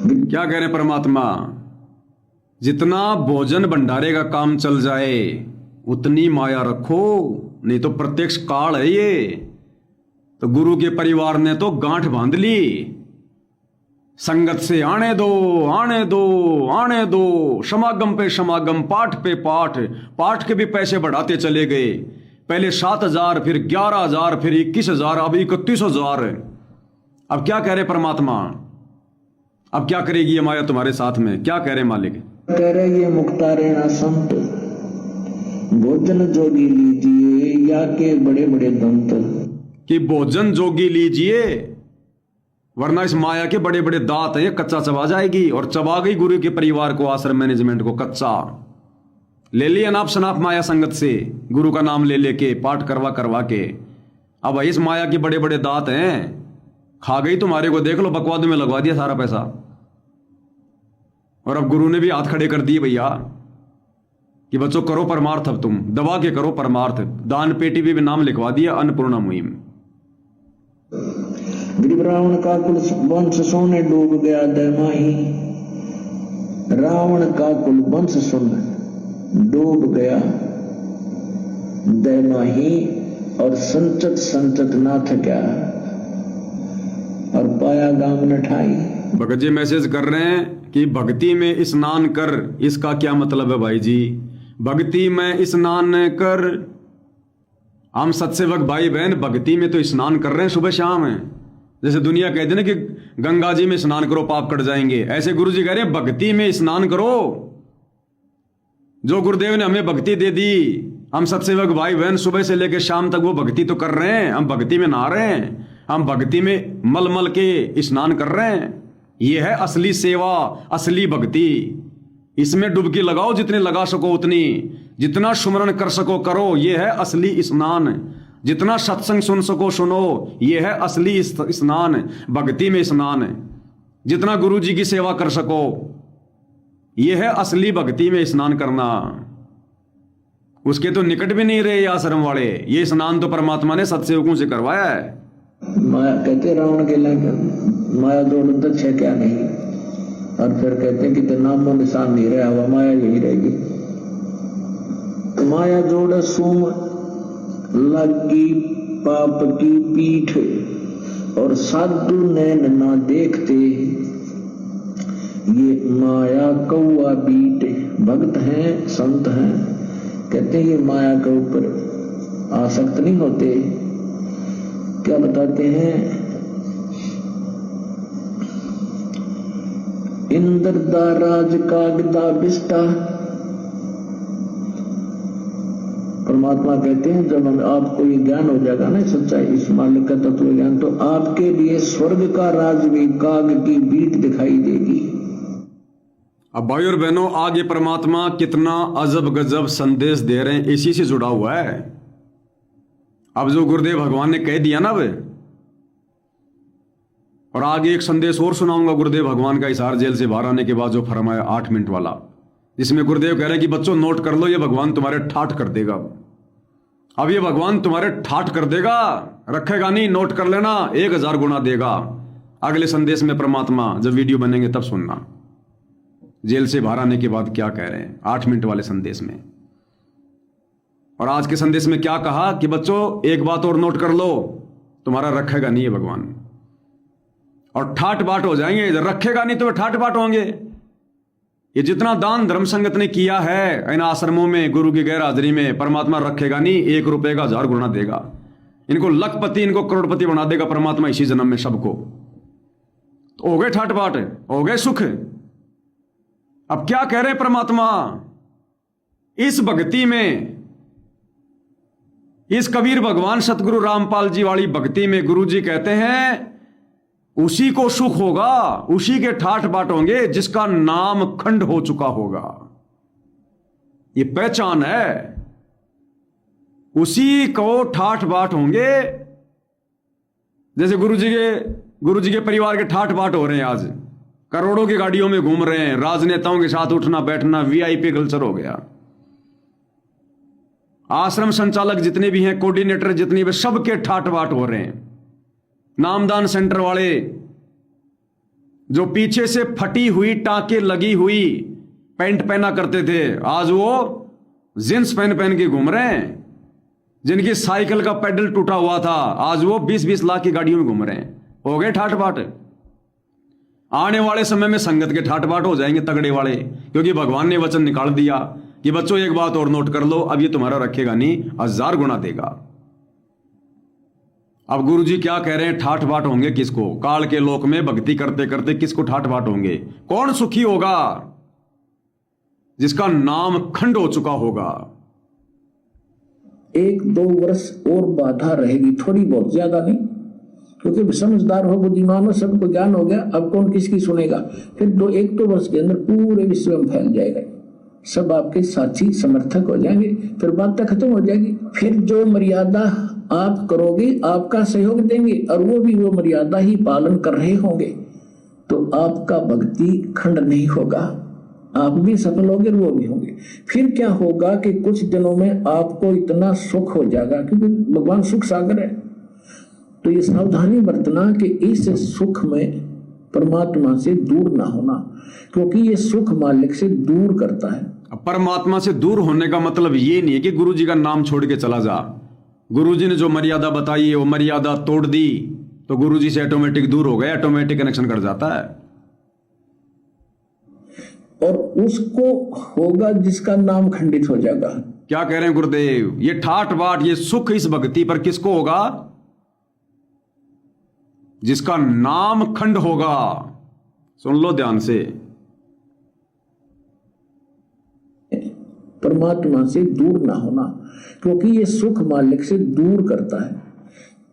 क्या कह रहे हैं परमात्मा? जितना भोजन भंडारे का काम चल जाए उतनी माया रखो, नहीं तो प्रत्यक्ष काल है ये। तो गुरु के परिवार ने तो गांठ बांध ली, संगत से आने दो आने दो आने दो, समागम पे समागम, पाठ पे पाठ, पाठ के भी पैसे बढ़ाते चले गए। पहले 7,000, फिर 11,000, फिर 21,000, अब 31,000। अब क्या कह रहे परमात्मा? अब क्या करेगी ये माया तुम्हारे साथ में? क्या कह रहे मालिक? कह रहे ये मुख्तारेणा संत, भोजन जोगी लीजिए या के बड़े बड़े दंत। कि भोजन जोगी लीजिए, वरना इस माया के बड़े बड़े दांत हैं, कच्चा चबा जाएगी। और चबा गई गुरु के परिवार को, आश्रम मैनेजमेंट को कच्चा। ले लिया नाप शनाप माया संगत से, गुरु का नाम ले लेके, पाठ करवा करवा के। अब इस माया के बड़े बड़े दांत हैं, खा गई तुम्हारे को। देख लो, बकवाद में लगवा दिया सारा पैसा। और अब गुरु ने भी हाथ खड़े कर दिए भैया कि बच्चों करो परमार्थ, अब तुम दबा के करो परमार्थ। दान पेटी भी नाम लिखवा दिया, अन्नपूर्णा मुहिम। गरीब रावण का कुल वंश सोने डूब गया दैमाही, रावण का कुल वंश सुन डूब गया दैमाही, और संचत संचत नाथ क्या, और पाया गांव न ठाई। भगत जी मैसेज कर रहे हैं कि भक्ति में स्नान कर। इसका क्या मतलब है भाई जी? भक्ति में स्नान कर। हम सत्सेवक भाई बहन भक्ति में तो स्नान कर रहे हैं सुबह शाम है। जैसे दुनिया कहते हैं ना कि गंगा जी में स्नान करो पाप कट जाएंगे, ऐसे गुरु जी कह रहे हैं भक्ति में स्नान करो। जो गुरुदेव ने हमें भक्ति दे दी, हम सत्सेवक भाई बहन सुबह से लेकर शाम तक वो भक्ति तो कर रहे हैं। हम भक्ति में नहा रहे हैं, हम भक्ति में मल मल के स्नान कर रहे हैं। ये है असली सेवा, असली भक्ति। इसमें डुबकी लगाओ, जितने लगा सको उतनी, जितना सुमरण कर सको करो। ये है असली स्नान। जितना सत्संग सुन सको सुनो, ये है असली स्नान, भक्ति में स्नान। जितना गुरु जी की सेवा कर सको, ये है असली भक्ति में स्नान करना। उसके तो निकट भी नहीं रहे ये आश्रम वाले। ये स्नान तो परमात्मा ने सत्सेवकों से करवाया है। माया कहते रावण के लिए माया दौड़ है क्या नहीं, और फिर कहते हैं कि तो नामो निशान नहीं रहा हुआ, माया यही रहेगी। माया जोड़ सूम लगी पाप की पीठ, और साधु नैन ना देखते, ये माया कौआ बीट। भक्त हैं, संत हैं, कहते हैं ये माया के ऊपर आसक्त नहीं होते। क्या बताते हैं? इंद्र दा राज कागदा बिस्टा। परमात्मा कहते हैं जब आपको ये ज्ञान हो जाएगा ना, सच्चाई इस मालिक का तत्व ज्ञान, तो आपके लिए स्वर्ग का राज भी काग की बीट दिखाई देगी। अब भाई और बहनों, आगे परमात्मा कितना अजब गजब संदेश दे रहे हैं, इसी से जुड़ा हुआ है। अब जो गुरुदेव भगवान ने कह दिया ना वे, और आगे एक संदेश और सुनाऊंगा गुरुदेव भगवान का हिसार जेल से बाहर आने के बाद जो फरमाया 8 मिनट वाला, जिसमें गुरुदेव कह रहे हैं कि बच्चों नोट कर लो, ये भगवान तुम्हारे ठाठ कर देगा। अब ये भगवान तुम्हारे ठाठ कर देगा, रखेगा नहीं, नोट कर लेना, 1000 गुना देगा। अगले संदेश में परमात्मा जब वीडियो बनेंगे तब सुनना, जेल से बाहर आने के बाद क्या कह रहे हैं 8 मिनट वाले संदेश में। और आज के संदेश में क्या कहा कि बच्चों एक बात और नोट कर लो, तुम्हारा रखेगा नहीं है भगवान, और ठाट बाट हो जाएंगे। रखेगा नहीं तो ठाट बाट होंगे। ये जितना दान धर्म संगत ने किया है इन आश्रमों में, गुरु की गैर हाजिरी में, परमात्मा रखेगा नहीं, 1 रुपए का 1000 गुना देगा। इनको लखपति, इनको करोड़पति बना देगा परमात्मा इसी जन्म में सबको। तो हो गए ठाट बाट, हो गए सुख। अब क्या कह रहे हैं परमात्मा? इस भक्ति में, इस कबीर भगवान सतगुरु रामपाल जी वाली भक्ति में गुरु जी कहते हैं उसी को सुख होगा, उसी के ठाठ बाट होंगे जिसका नाम खंड हो चुका होगा। ये पहचान है, उसी को ठाठ बाट होंगे। जैसे गुरु जी के परिवार के ठाठ बाट हो रहे हैं, आज करोड़ों की गाड़ियों में घूम रहे हैं, राजनेताओं के साथ उठना बैठना वीआईपी कल्चर हो गया। आश्रम संचालक जितने भी हैं, कोऑर्डिनेटर जितने भी, सबके ठाट बाट हो रहे हैं। नामदान सेंटर वाले जो पीछे से फटी हुई, टाके लगी हुई पैंट पहना करते थे, आज वो जींस पहन पहन के घूम रहे हैं। जिनकी साइकिल का पेडल टूटा हुआ था, आज वो 20-20 लाख की गाड़ियों में घूम रहे हैं। हो गए ठाट बाट। आने वाले समय में संगत के ठाट बाट हो जाएंगे तगड़े वाले, क्योंकि भगवान ने वचन निकाल दिया कि बच्चों एक बात और नोट कर लो, अब ये तुम्हारा रखेगा नहीं, 1000 गुना देगा। अब गुरुजी क्या कह रहे हैं, ठाट बाट होंगे किसको? काल के लोक में भक्ति करते करते किसको ठाट बाट होंगे? कौन सुखी होगा? जिसका नाम खंड हो चुका होगा। 1-2 वर्ष और बाधा रहेगी, थोड़ी बहुत, ज्यादा नहीं, क्योंकि समझदार हो, बुद्धिमान हो, सबको ज्ञान हो गया, अब कौन किसकी सुनेगा। फिर 1-2 वर्ष के अंदर पूरे विश्व में फैल जाएगा, सब आपके साथी समर्थक हो जाएंगे, फिर बात खत्म हो जाएगी। फिर जो मर्यादा आप करोगे, आपका सहयोग देंगे, और वो भी वो मर्यादा ही पालन कर रहे होंगे, तो आपका भक्ति खंड नहीं होगा, आप भी सफल होंगे, वो भी होंगे। फिर क्या होगा कि कुछ दिनों में आपको इतना सुख हो जाएगा, क्योंकि भगवान सुख सागर है। तो ये सावधानी बरतना कि इस सुख में परमात्मा से दूर ना होना, क्योंकि ये सुख मालिक से दूर करता है। परमात्मा से दूर होने का मतलब ये नहीं है कि गुरुजी का नाम छोड़ के चला जा। गुरुजी ने जो मर्यादा बताई है वो मर्यादा तोड़ दी तो गुरुजी से ऑटोमेटिक दूर हो गए, ऑटोमेटिक कनेक्शन कट जाता है। और उसको होगा जिसका नाम खंडित हो जाएगा। क्या कह रहे हैं गुरुदेव? ये ठाट बाट, ये सुख इस भक्ति पर किसको होगा? जिसका नाम खंड होगा। सुन लो ध्यान से, परमात्मा से दूर ना होना, क्योंकि ये सुख मालिक से दूर करता है।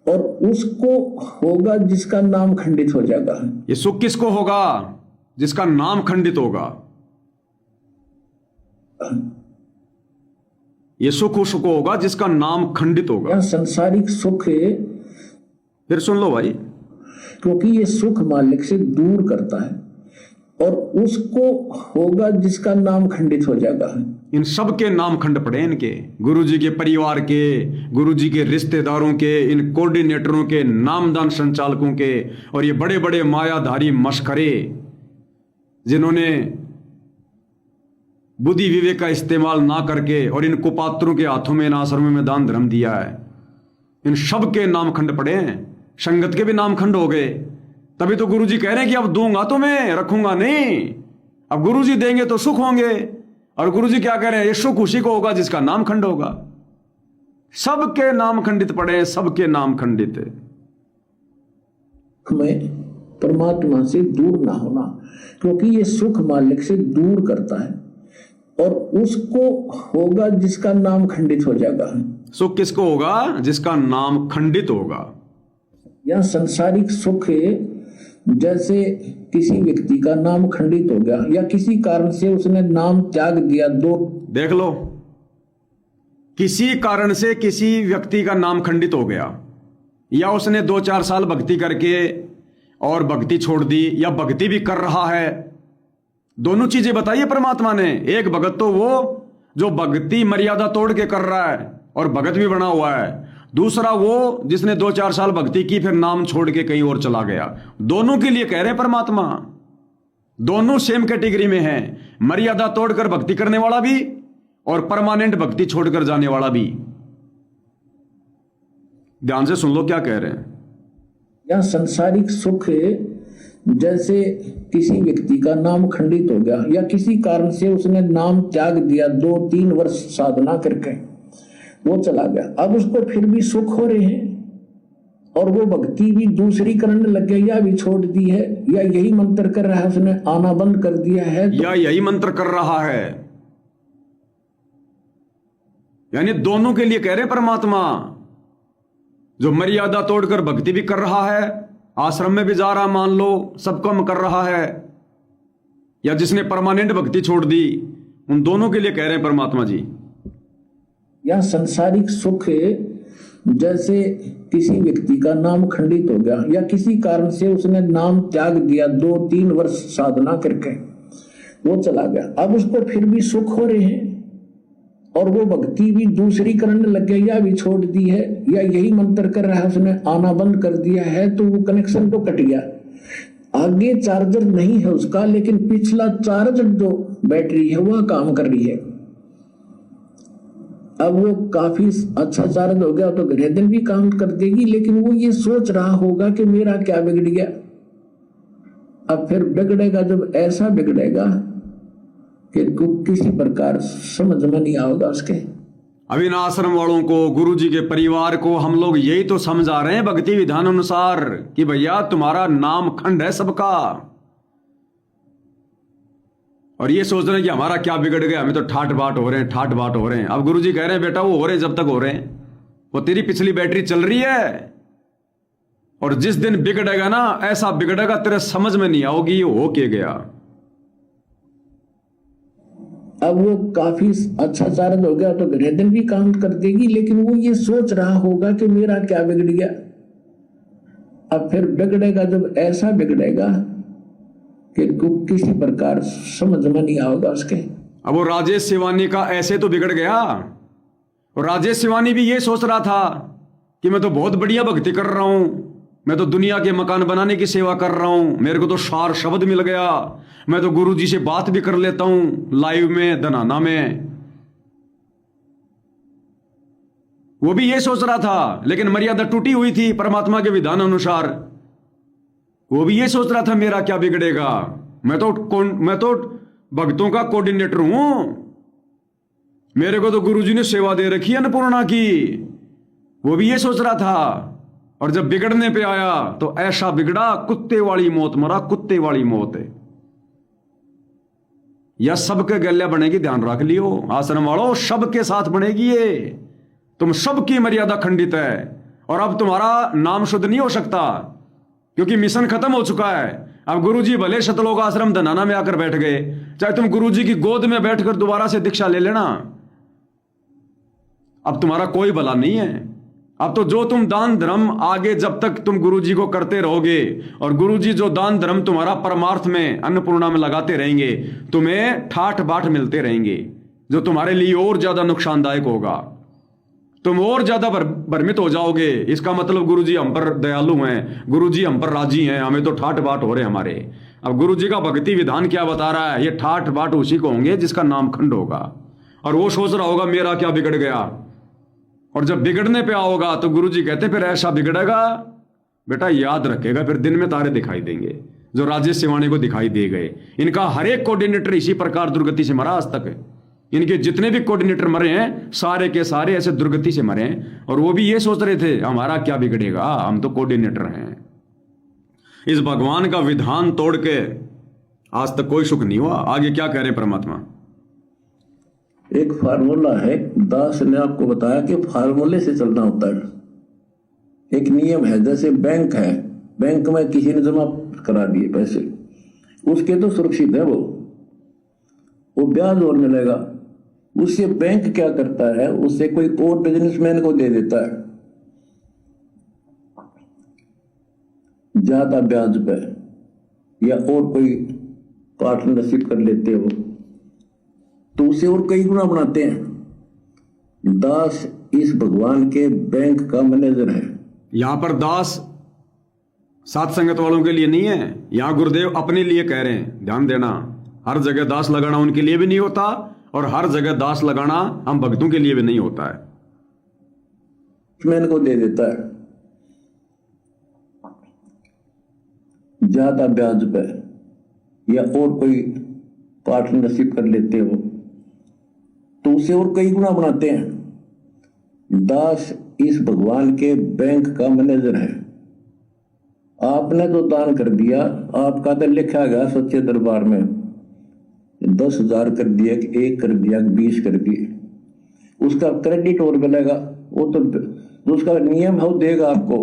और उसको होगा जिसका नाम खंडित हो जाएगा। ये सुख किसको होगा? जिसका नाम खंडित होगा। ये सुख उसको होगा जिसका नाम खंडित होगा। यह संसारिक सुख है, फिर सुन लो भाई, क्योंकि ये सुख मालिक से दूर करता है, और उसको होगा जिसका नाम खंडित हो जाएगा। इन सब के नाम खंड पड़े, इनके गुरुजी के परिवार के, गुरुजी के रिश्तेदारों के, इन कोऑर्डिनेटरों के, नामदान संचालकों के, और ये बड़े बड़े मायाधारी मशखरे जिन्होंने बुद्धि विवेक का इस्तेमाल ना करके और इन कुपात्रों के हाथों में, इन आश्रमों में दान धर्म दिया है, इन सब के नाम खंड पड़े हैं। संगत के भी नाम खंड हो गए। तभी तो गुरुजी कह रहे हैं कि अब दूंगा तो मैं, रखूंगा नहीं। अब गुरुजी देंगे तो सुख होंगे, और गुरुजी क्या कह रहे हैं? ये सुख उसी को होगा जिसका नाम खंड होगा। सबके नाम खंडित पड़े, सबके नाम खंडित। में परमात्मा से दूर ना होना, क्योंकि ये सुख मालिक से दूर करता है, और उसको होगा जिसका नाम खंडित हो जाएगा। सुख किसको होगा? जिसका नाम खंडित होगा। यह संसारिक सुख है, जैसे किसी व्यक्ति का नाम खंडित हो गया, या किसी कारण से उसने नाम त्याग दिया। देख लो, किसी कारण से किसी व्यक्ति का नाम खंडित हो गया, या उसने 2-4 साल भक्ति करके और भक्ति छोड़ दी, या भक्ति भी कर रहा है। दोनों चीजें बताइए परमात्मा ने। एक भगत तो वो जो भक्ति मर्यादा तोड़ के कर रहा है और भगत भी बना हुआ है, दूसरा वो जिसने 2-4 साल भक्ति की फिर नाम छोड़ के कहीं और चला गया। दोनों के लिए कह रहे हैं परमात्मा, दोनों सेम कैटेगरी में हैं। मर्यादा तोड़कर भक्ति करने वाला भी और परमानेंट भक्ति छोड़कर जाने वाला भी। ध्यान से सुन लो क्या कह रहे हैं। यह संसारिक सुख है, जैसे किसी व्यक्ति का नाम खंडित हो गया, या किसी कारण से उसने नाम त्याग दिया, 2-3 वर्ष साधना करके वो चला गया। अब उसको फिर भी सुख हो रहे हैं, और वो भक्ति भी दूसरी करने लग गया, या भी छोड़ दी है, या यही मंत्र कर रहा है, उसने आना बंद कर दिया है, या यही मंत्र कर रहा है। यानी दोनों के लिए कह रहे परमात्मा। जो मर्यादा तोड़कर भक्ति भी कर रहा है, आश्रम में भी जा रहा, मान लो सब काम कर रहा है, या जिसने परमानेंट भक्ति छोड़ दी, उन दोनों के लिए कह रहे हैं परमात्मा जी। यह संसारिक सुख है, जैसे किसी व्यक्ति का नाम खंडित हो गया, या किसी कारण से उसने नाम त्याग दिया, 2-3 वर्ष साधना करके वो चला गया। अब उसको फिर भी सुख हो रहे हैं, और वो भक्ति भी दूसरी करने लग गया या भी छोड़ दी है या यही मंत्र कर रहा है, उसने आना बंद कर दिया है, तो वो कनेक्शन तो कट गया। आगे चार्जर नहीं है उसका, लेकिन पिछला चार्ज जो बैटरी है वह काम कर रही है। अब वो काफी अच्छा चार्ज हो गया तो घरे दिन भी काम कर देगी, लेकिन वो ये सोच रहा होगा कि मेरा क्या बिगड़ गया। अब फिर बिगड़ेगा, जब ऐसा बिगड़ेगा कि किसी प्रकार समझ में नहीं आओगा उसके। अब इन आश्रम वालों को, गुरु जी के परिवार को हम लोग यही तो समझा रहे हैं भक्ति विधान अनुसार कि भैया तुम्हारा नाम खंड है सबका, और ये सोच रहे हैं कि हमारा क्या बिगड़ गया, हमें तो ठाट बाट हो रहे हैं, ठाट बाट हो रहे हैं। अब गुरु जी कह रहे हैं बेटा वो हो रहे हैं जब तक हो रहे हैं, वो तेरी पिछली बैटरी चल रही है, और जिस दिन बिगड़ेगा ना ऐसा बिगड़ेगा तेरे समझ में नहीं आओगी ये हो के गया। अब वो काफी अच्छा चार्ज हो गया तो घरे दिन भी काम कर देगी, लेकिन वो ये सोच रहा होगा कि मेरा क्या बिगड़ गया। अब फिर बिगड़ेगा, जब ऐसा बिगड़ेगा कि किसी प्रकार समझ में नहीं आओगा उसके। अब वो राजेश सिवानी का ऐसे तो बिगड़ गया, और राजेश सिवानी भी ये सोच रहा था कि मैं तो बहुत बढ़िया भक्ति कर रहा हूं, मैं तो दुनिया के मकान बनाने की सेवा कर रहा हूं, मेरे को तो सार शब्द मिल गया, मैं तो गुरु जी से बात भी कर लेता हूं लाइव में, धनाना में। वो भी ये सोच रहा था, लेकिन मर्यादा टूटी हुई थी परमात्मा के विधान अनुसार। वो भी ये सोच रहा था मेरा क्या बिगड़ेगा, मैं तो भक्तों का कोऑर्डिनेटर हूं, मेरे को तो गुरु जी ने सेवा दे रखी है अन्नपूर्णा की। वो भी ये सोच रहा था, और जब बिगड़ने पे आया तो ऐसा बिगड़ा कुत्ते वाली मौत मरा, कुत्ते वाली मौत है। यह सबके गले बनेगी, ध्यान रख लियो आश्रम वालों, सबके साथ बनेगी ये। तुम सबकी मर्यादा खंडित है, और अब तुम्हारा नाम शुद्ध नहीं हो सकता, क्योंकि मिशन खत्म हो चुका है। अब गुरुजी भले शतलोक आश्रम धनाना में आकर बैठ गए, चाहे तुम गुरुजी की गोद में बैठकर दोबारा से दीक्षा ले लेना, अब तुम्हारा कोई भला नहीं है। अब तो जो तुम दान धर्म आगे जब तक तुम गुरुजी को करते रहोगे, और गुरुजी जो दान धर्म तुम्हारा परमार्थ में अन्नपूर्णा में लगाते रहेंगे, तुम्हें ठाठ बाट मिलते रहेंगे, जो तुम्हारे लिए और ज्यादा नुकसानदायक होगा। तुम और ज्यादा भ्रमित हो जाओगे। इसका मतलब गुरुजी हम पर दयालु हैं, गुरुजी हम पर राजी हैं, हमें तो ठाट बाट हो रहे हमारे। अब गुरुजी का भक्ति विधान क्या बता रहा है, ये ठाट बाट उसी को होंगे जिसका नाम खंड होगा, और वो सोच रहा होगा मेरा क्या बिगड़ गया। और जब बिगड़ने पे आओगा तो गुरुजी कहते फिर ऐसा बिगड़ेगा बेटा, याद रखेगा फिर दिन में तारे दिखाई देंगे, जो राजेश सिवानी को दिखाई दे गए। इनका हर एक कोऑर्डिनेटर इसी प्रकार दुर्गति से मरा आज तक। इनके जितने भी कोऑर्डिनेटर मरे हैं सारे के सारे ऐसे दुर्गति से मरे हैं, और वो भी ये सोच रहे थे हमारा क्या बिगड़ेगा, हम तो कोऑर्डिनेटर हैं। इस भगवान का विधान तोड़ के आज तक कोई सुख नहीं हुआ। आगे क्या कह रहे परमात्मा? एक फार्मूला है, दास ने आपको बताया कि फार्मूले से चलना होता है। एक नियम है, जैसे बैंक है, बैंक में किसी ने जमा करा दिए पैसे, उसके तो सुरक्षित है, वो ब्याज और मिलेगा। उससे बैंक क्या करता है, उससे कोई और बिजनेसमैन को दे देता है ज्यादा ब्याज पे, या और कोई पार्टनरशिप कर लेते हो तो उसे और कई गुना बनाते हैं। दास इस भगवान के बैंक का मैनेजर है। यहां पर दास सात संगत वालों के लिए नहीं है, यहां गुरुदेव अपने लिए कह रहे हैं। ध्यान देना, हर जगह दास लगाना उनके लिए भी नहीं होता, और हर जगह दास लगाना हम भक्तों के लिए भी नहीं होता है। मैन को दे देता है ज्यादा ब्याज पे, या और कोई पार्टनरशिप कर लेते हो तो उसे और कई गुना बनाते हैं। दास इस भगवान के बैंक का मैनेजर है। आपने तो दान कर दिया, आपका तो लिखा गया सच्चे दरबार में 10,000 कर दिया, 1 कर दिया, 20 कर दिए, उसका क्रेडिट और मिलेगा। वो तो जो उसका नियम है वो देगा आपको,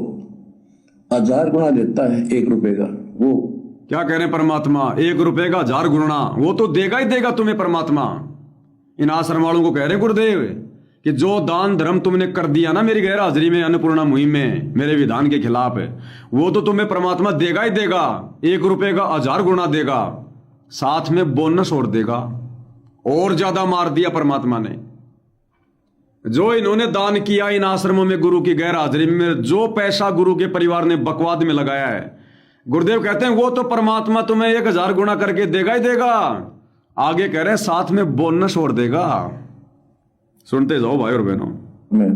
1000 गुना देता है 1 रुपए का। वो क्या कह रहे हैं परमात्मा? 1 रुपए का 1000 गुना वो तो देगा ही देगा तुम्हें परमात्मा। इन आश्रम वालों को कह रहे गुरुदेव कि जो दान धर्म तुमने कर दिया ना मेरी गैर हाजिरी में, अन्नपूर्णा मुहिम में, मेरे विधान के खिलाफ है, वो तो तुम्हें परमात्मा देगा ही देगा। 1 रुपए का 1000 गुना देगा, साथ में बोनस और देगा। और ज्यादा मार दिया परमात्मा ने। जो इन्होंने दान किया इन आश्रमों में गुरु की गैर हाजिरी में, जो पैसा गुरु के परिवार ने बकवाद में लगाया है, गुरुदेव कहते हैं वो तो परमात्मा तुम्हें 1000 गुना करके देगा ही देगा। आगे कह रहे हैं साथ में बोनस और देगा। सुनते जाओ भाई और बहनों। मैं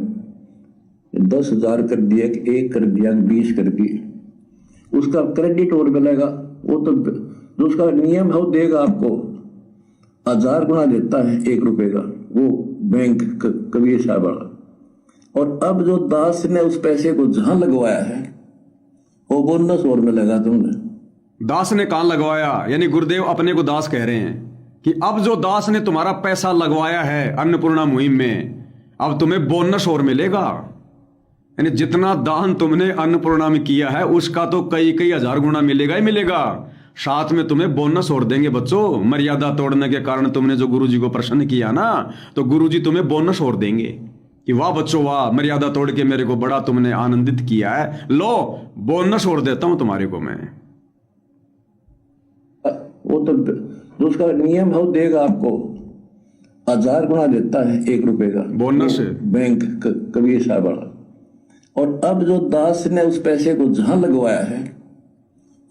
10,000 कर दिया कि 1 कर दिया कि 20 कर दिए, उसका क्रेडिट और मिलेगा। वो तो जो उसका नियम है वो देगा आपको। 1000 गुना देता है 1 रुपए का वो बैंक कबीर साहब वाला। और अब जो दास ने उस पैसे को जहां लगवाया है वो बोनस और मिलेगा तुमने। दास ने कहां लगवाया? यानी गुरुदेव अपने को दास कह रहे हैं कि अब जो दास ने तुम्हारा पैसा लगवाया है अन्नपूर्णा मुहिम में, अब तुम्हें बोनस और मिलेगा। यानी जितना दान तुमने अन्नपूर्णा में किया है उसका तो कई कई हजार गुना मिलेगा ही मिलेगा। साथ में तुम्हें बोनस और देंगे बच्चों। मर्यादा तोड़ने के कारण तुमने जो गुरुजी को प्रसन्न किया ना, तो गुरुजी तुम्हें बोनस और देंगे कि वाह बच्चों वाह, मर्यादा तोड़ के मेरे को बड़ा तुमने आनंदित किया है, लो बोनस और देता हूं तुम्हारे को मैं। वो तो जो उसका नियम है वो देगा आपको। 1000 गुना देता है 1 रुपए का बोनस बैंक कबीर साहब वाला। और अब जो दास ने उस पैसे को जहां लगवाया है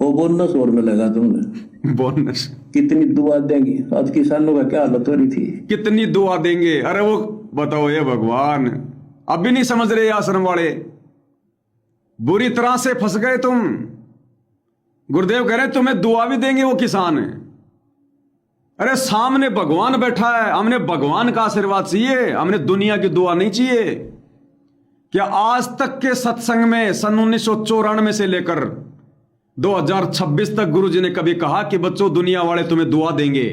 वो बोनस और मिलेगा तुमने। बोनस कितनी दुआ देंगी। आज किसानों का क्या हालत हो रही थी। कितनी दुआ देंगे। अरे वो बताओ ये भगवान, अब भी नहीं समझ रहे आश्रम वाले, बुरी तरह से फंस गए तुम। गुरुदेव कह रहे हैं तुम्हें दुआ भी देंगे वो किसान। अरे सामने भगवान बैठा है, हमने भगवान का आशीर्वाद चाहिए, हमने दुनिया की दुआ नहीं चाहिए। क्या आज तक के सत्संग में सन 1994 से लेकर 2026 तक गुरुजी ने कभी कहा कि बच्चों दुनिया वाले तुम्हें दुआ देंगे?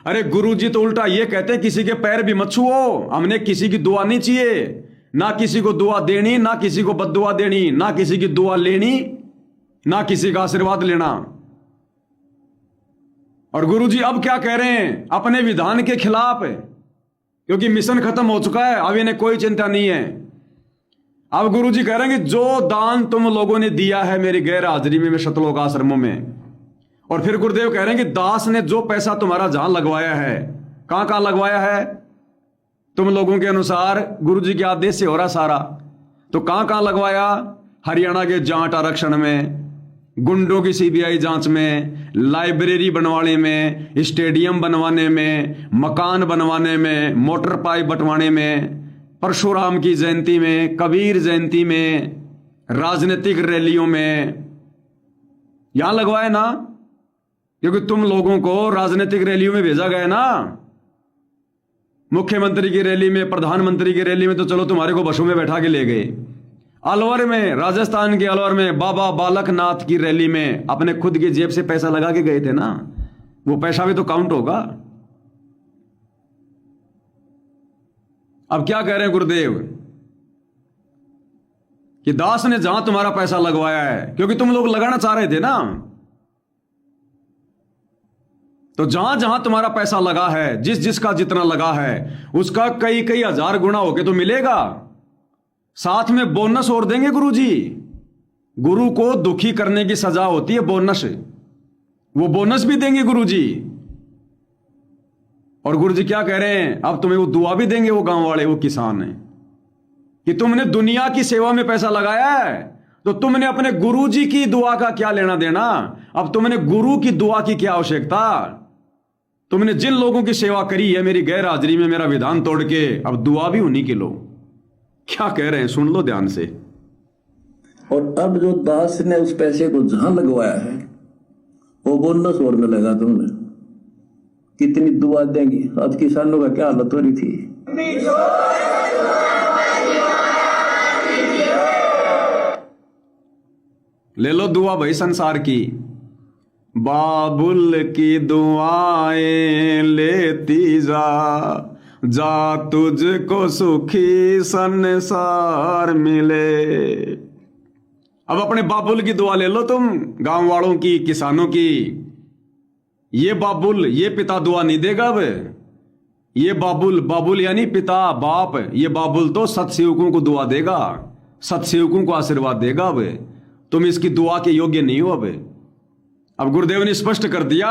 अरे गुरुजी तो उल्टा ये कहते हैं किसी के पैर भी मत छुओ, हमने किसी की दुआ नहीं चाहिए, ना किसी को दुआ देनी, ना किसी को बद्दुआ देनी, ना किसी की दुआ लेनी, ना किसी का आशीर्वाद लेना। और गुरुजी अब क्या कह रहे हैं? अपने विधान के खिलाफ है, क्योंकि मिशन खत्म हो चुका है, अब इन्हें कोई चिंता नहीं है। अब गुरुजी कह रहे हैं कि जो दान तुम लोगों ने दिया है मेरी गैर हाजिरी में शतलोक आश्रमों में, और फिर गुरुदेव कह रहे हैं कि दास ने जो पैसा तुम्हारा जहां लगवाया है, कहां कहां लगवाया है तुम लोगों के अनुसार, गुरुजी के आदेश से हो रहा सारा, तो कहां कहां लगवाया? हरियाणा के जाट आरक्षण में, गुंडों की सीबीआई जांच में, लाइब्रेरी बनवाने में, स्टेडियम बनवाने में, मकान बनवाने में, मोटर पाइप बंटवाने में, परशुराम की जयंती में, कबीर जयंती में, राजनीतिक रैलियों में, यहां लगवाए ना, क्योंकि तुम लोगों को राजनीतिक रैलियों में भेजा गया ना। मुख्यमंत्री की रैली में, प्रधानमंत्री की रैली में तो चलो तुम्हारे को बसों में बैठा के ले गए। अलवर में, राजस्थान के अलवर में बाबा बालकनाथ की रैली में अपने खुद की जेब से पैसा लगा के गए थे ना, वो पैसा भी तो काउंट होगा। अब क्या कह रहे हैं गुरुदेव कि दास ने जहां तुम्हारा पैसा लगवाया है, क्योंकि तुम लोग लगाना चाह रहे थे ना, तो जहां जहां तुम्हारा पैसा लगा है, जिस जिसका जितना लगा है उसका कई कई हजार गुना होके तो मिलेगा। साथ में बोनस और देंगे गुरुजी। गुरु को दुखी करने की सजा होती है बोनस, वो बोनस भी देंगे गुरुजी। और गुरुजी क्या कह रहे हैं? अब तुम्हें वो दुआ भी देंगे वो गांव वाले, वो किसान है, कि तुमने दुनिया की सेवा में पैसा लगाया है, तो तुमने अपने गुरुजी की दुआ का क्या लेना देना? अब तुमने गुरु की दुआ की क्या आवश्यकता? तुमने जिन लोगों की सेवा करी है मेरी गैर हाजिरी में, मेरा विधान तोड़ के, अब दुआ भी उन्हीं की लो। क्या कह रहे हैं सुन लो ध्यान से। और अब जो दास ने उस पैसे को जहां लगवाया है वो बोनस और मिलेगा तुमने। कितनी दुआ देंगी। आज किसानों का क्या हालत हो रही थी। ले लो दुआ भाई संसार की। बाबुल की दुआएं लेती जा तुझको सुखी संसार मिले। अब अपने बाबुल की दुआ ले लो तुम, गांव वालों की, किसानों की। ये बाबुल, ये पिता दुआ नहीं देगा। अब ये बाबुल, बाबुल यानी पिता, बाप, ये बाबुल तो सत्सेवकों को दुआ देगा, सत्सेवकों को आशीर्वाद देगा। अब तुम इसकी दुआ के योग्य नहीं हो। अब गुरुदेव ने स्पष्ट कर दिया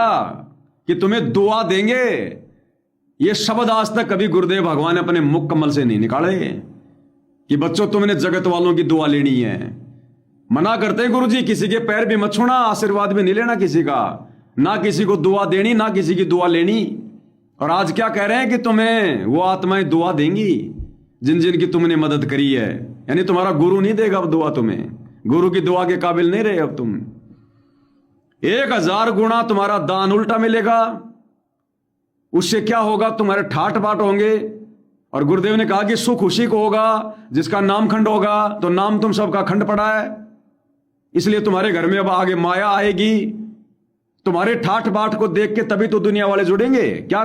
कि तुम्हें दुआ देंगे। ये शब्द आज तक कभी गुरुदेव भगवान ने अपने मुख कमल से नहीं निकाले कि बच्चों तुमने जगत वालों की दुआ लेनी है। मना करते हैं गुरु जी, किसी के पैर भी मत छूना, आशीर्वाद भी नहीं लेना किसी का, ना किसी को दुआ देनी, ना किसी की दुआ लेनी। और आज क्या कह रहे हैं कि तुम्हें वो आत्माएं दुआ देंगी जिन जिन की तुमने मदद करी है। यानी तुम्हारा गुरु नहीं देगा अब दुआ तुम्हें, गुरु की दुआ के काबिल नहीं रहे अब तुम। 1000 गुना तुम्हारा दान उल्टा मिलेगा। उससे क्या होगा, तुम्हारे ठाट बाट होंगे। और गुरुदेव ने कहा कि सुख उसी को होगा जिसका नाम खंड होगा। तो नाम तुम सबका खंड पड़ा है, इसलिए तुम्हारे घर में अब आगे माया आएगी। तुम्हारे ठाठ बाट को देख के तभी तो दुनिया वाले जुड़ेंगे। क्या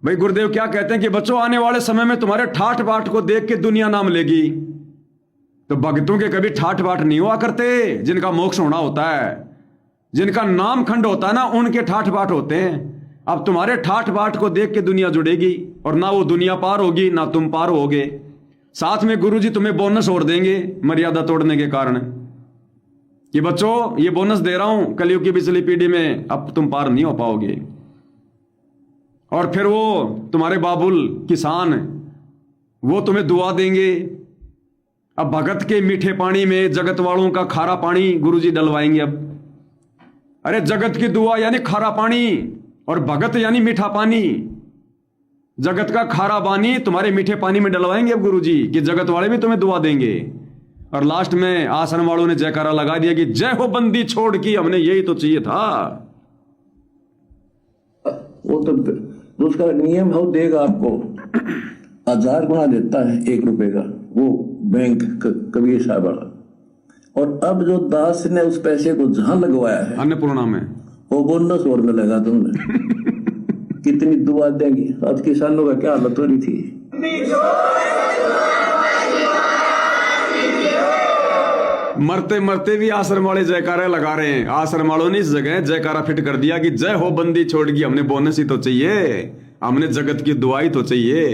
भाई गुरुदेव क्या कहते हैं कि बच्चों आने वाले समय में तुम्हारे ठाठ बाट को देख के दुनिया नाम लेगी। तो भक्तों के कभी ठाठ बाट नहीं हुआ करते, जिनका मोक्ष होना होता है, जिनका नाम खंड होता है ना, उनके ठाठ बाट होते हैं। अब तुम्हारे ठाठ बाट को देख के दुनिया जुड़ेगी और ना वो दुनिया पार होगी ना तुम पार होगे। साथ में गुरुजी तुम्हें बोनस और देंगे मर्यादा तोड़ने के कारण कि बच्चों ये बोनस दे रहा हूं, कलयुग की पिछली पीढ़ी में अब तुम पार नहीं हो पाओगे। और फिर वो तुम्हारे बाबुल किसान वो तुम्हें दुआ देंगे। अब भगत के मीठे पानी में जगत वालों का खारा पानी गुरुजी डलवाएंगे। अब अरे जगत की दुआ यानी खारा पानी और भगत यानी मीठा पानी। जगत का खारा पानी तुम्हारे मीठे पानी में डलवाएंगे अब गुरुजी कि जगत वाले भी तुम्हें दुआ देंगे। और लास्ट में आश्रम वालों ने जयकारा लगा दिया कि जय हो बंदी छोड़ की, हमने यही तो चाहिए था। वो तो उसका नियम है, देगा आपको 1000 गुना देता है 1 रुपए का, वो बैंक कबीर साहब वाला। और अब जो दास ने उस पैसे को जहां लगवाया है अन्नपूर्णा में, वो बोनस और मिलेगा तुमने। कितनी दुआ देंगी। आज किसानों का क्या हालत हो रही थी। मरते मरते भी आश्रम वाले जयकारे लगा रहे हैं। आश्रम वालों ने इस जगह जयकारा फिट कर दिया कि जय हो बंदी छोड़ की, हमने बोनस ही तो चाहिए, हमने जगत की दुआई तो चाहिए।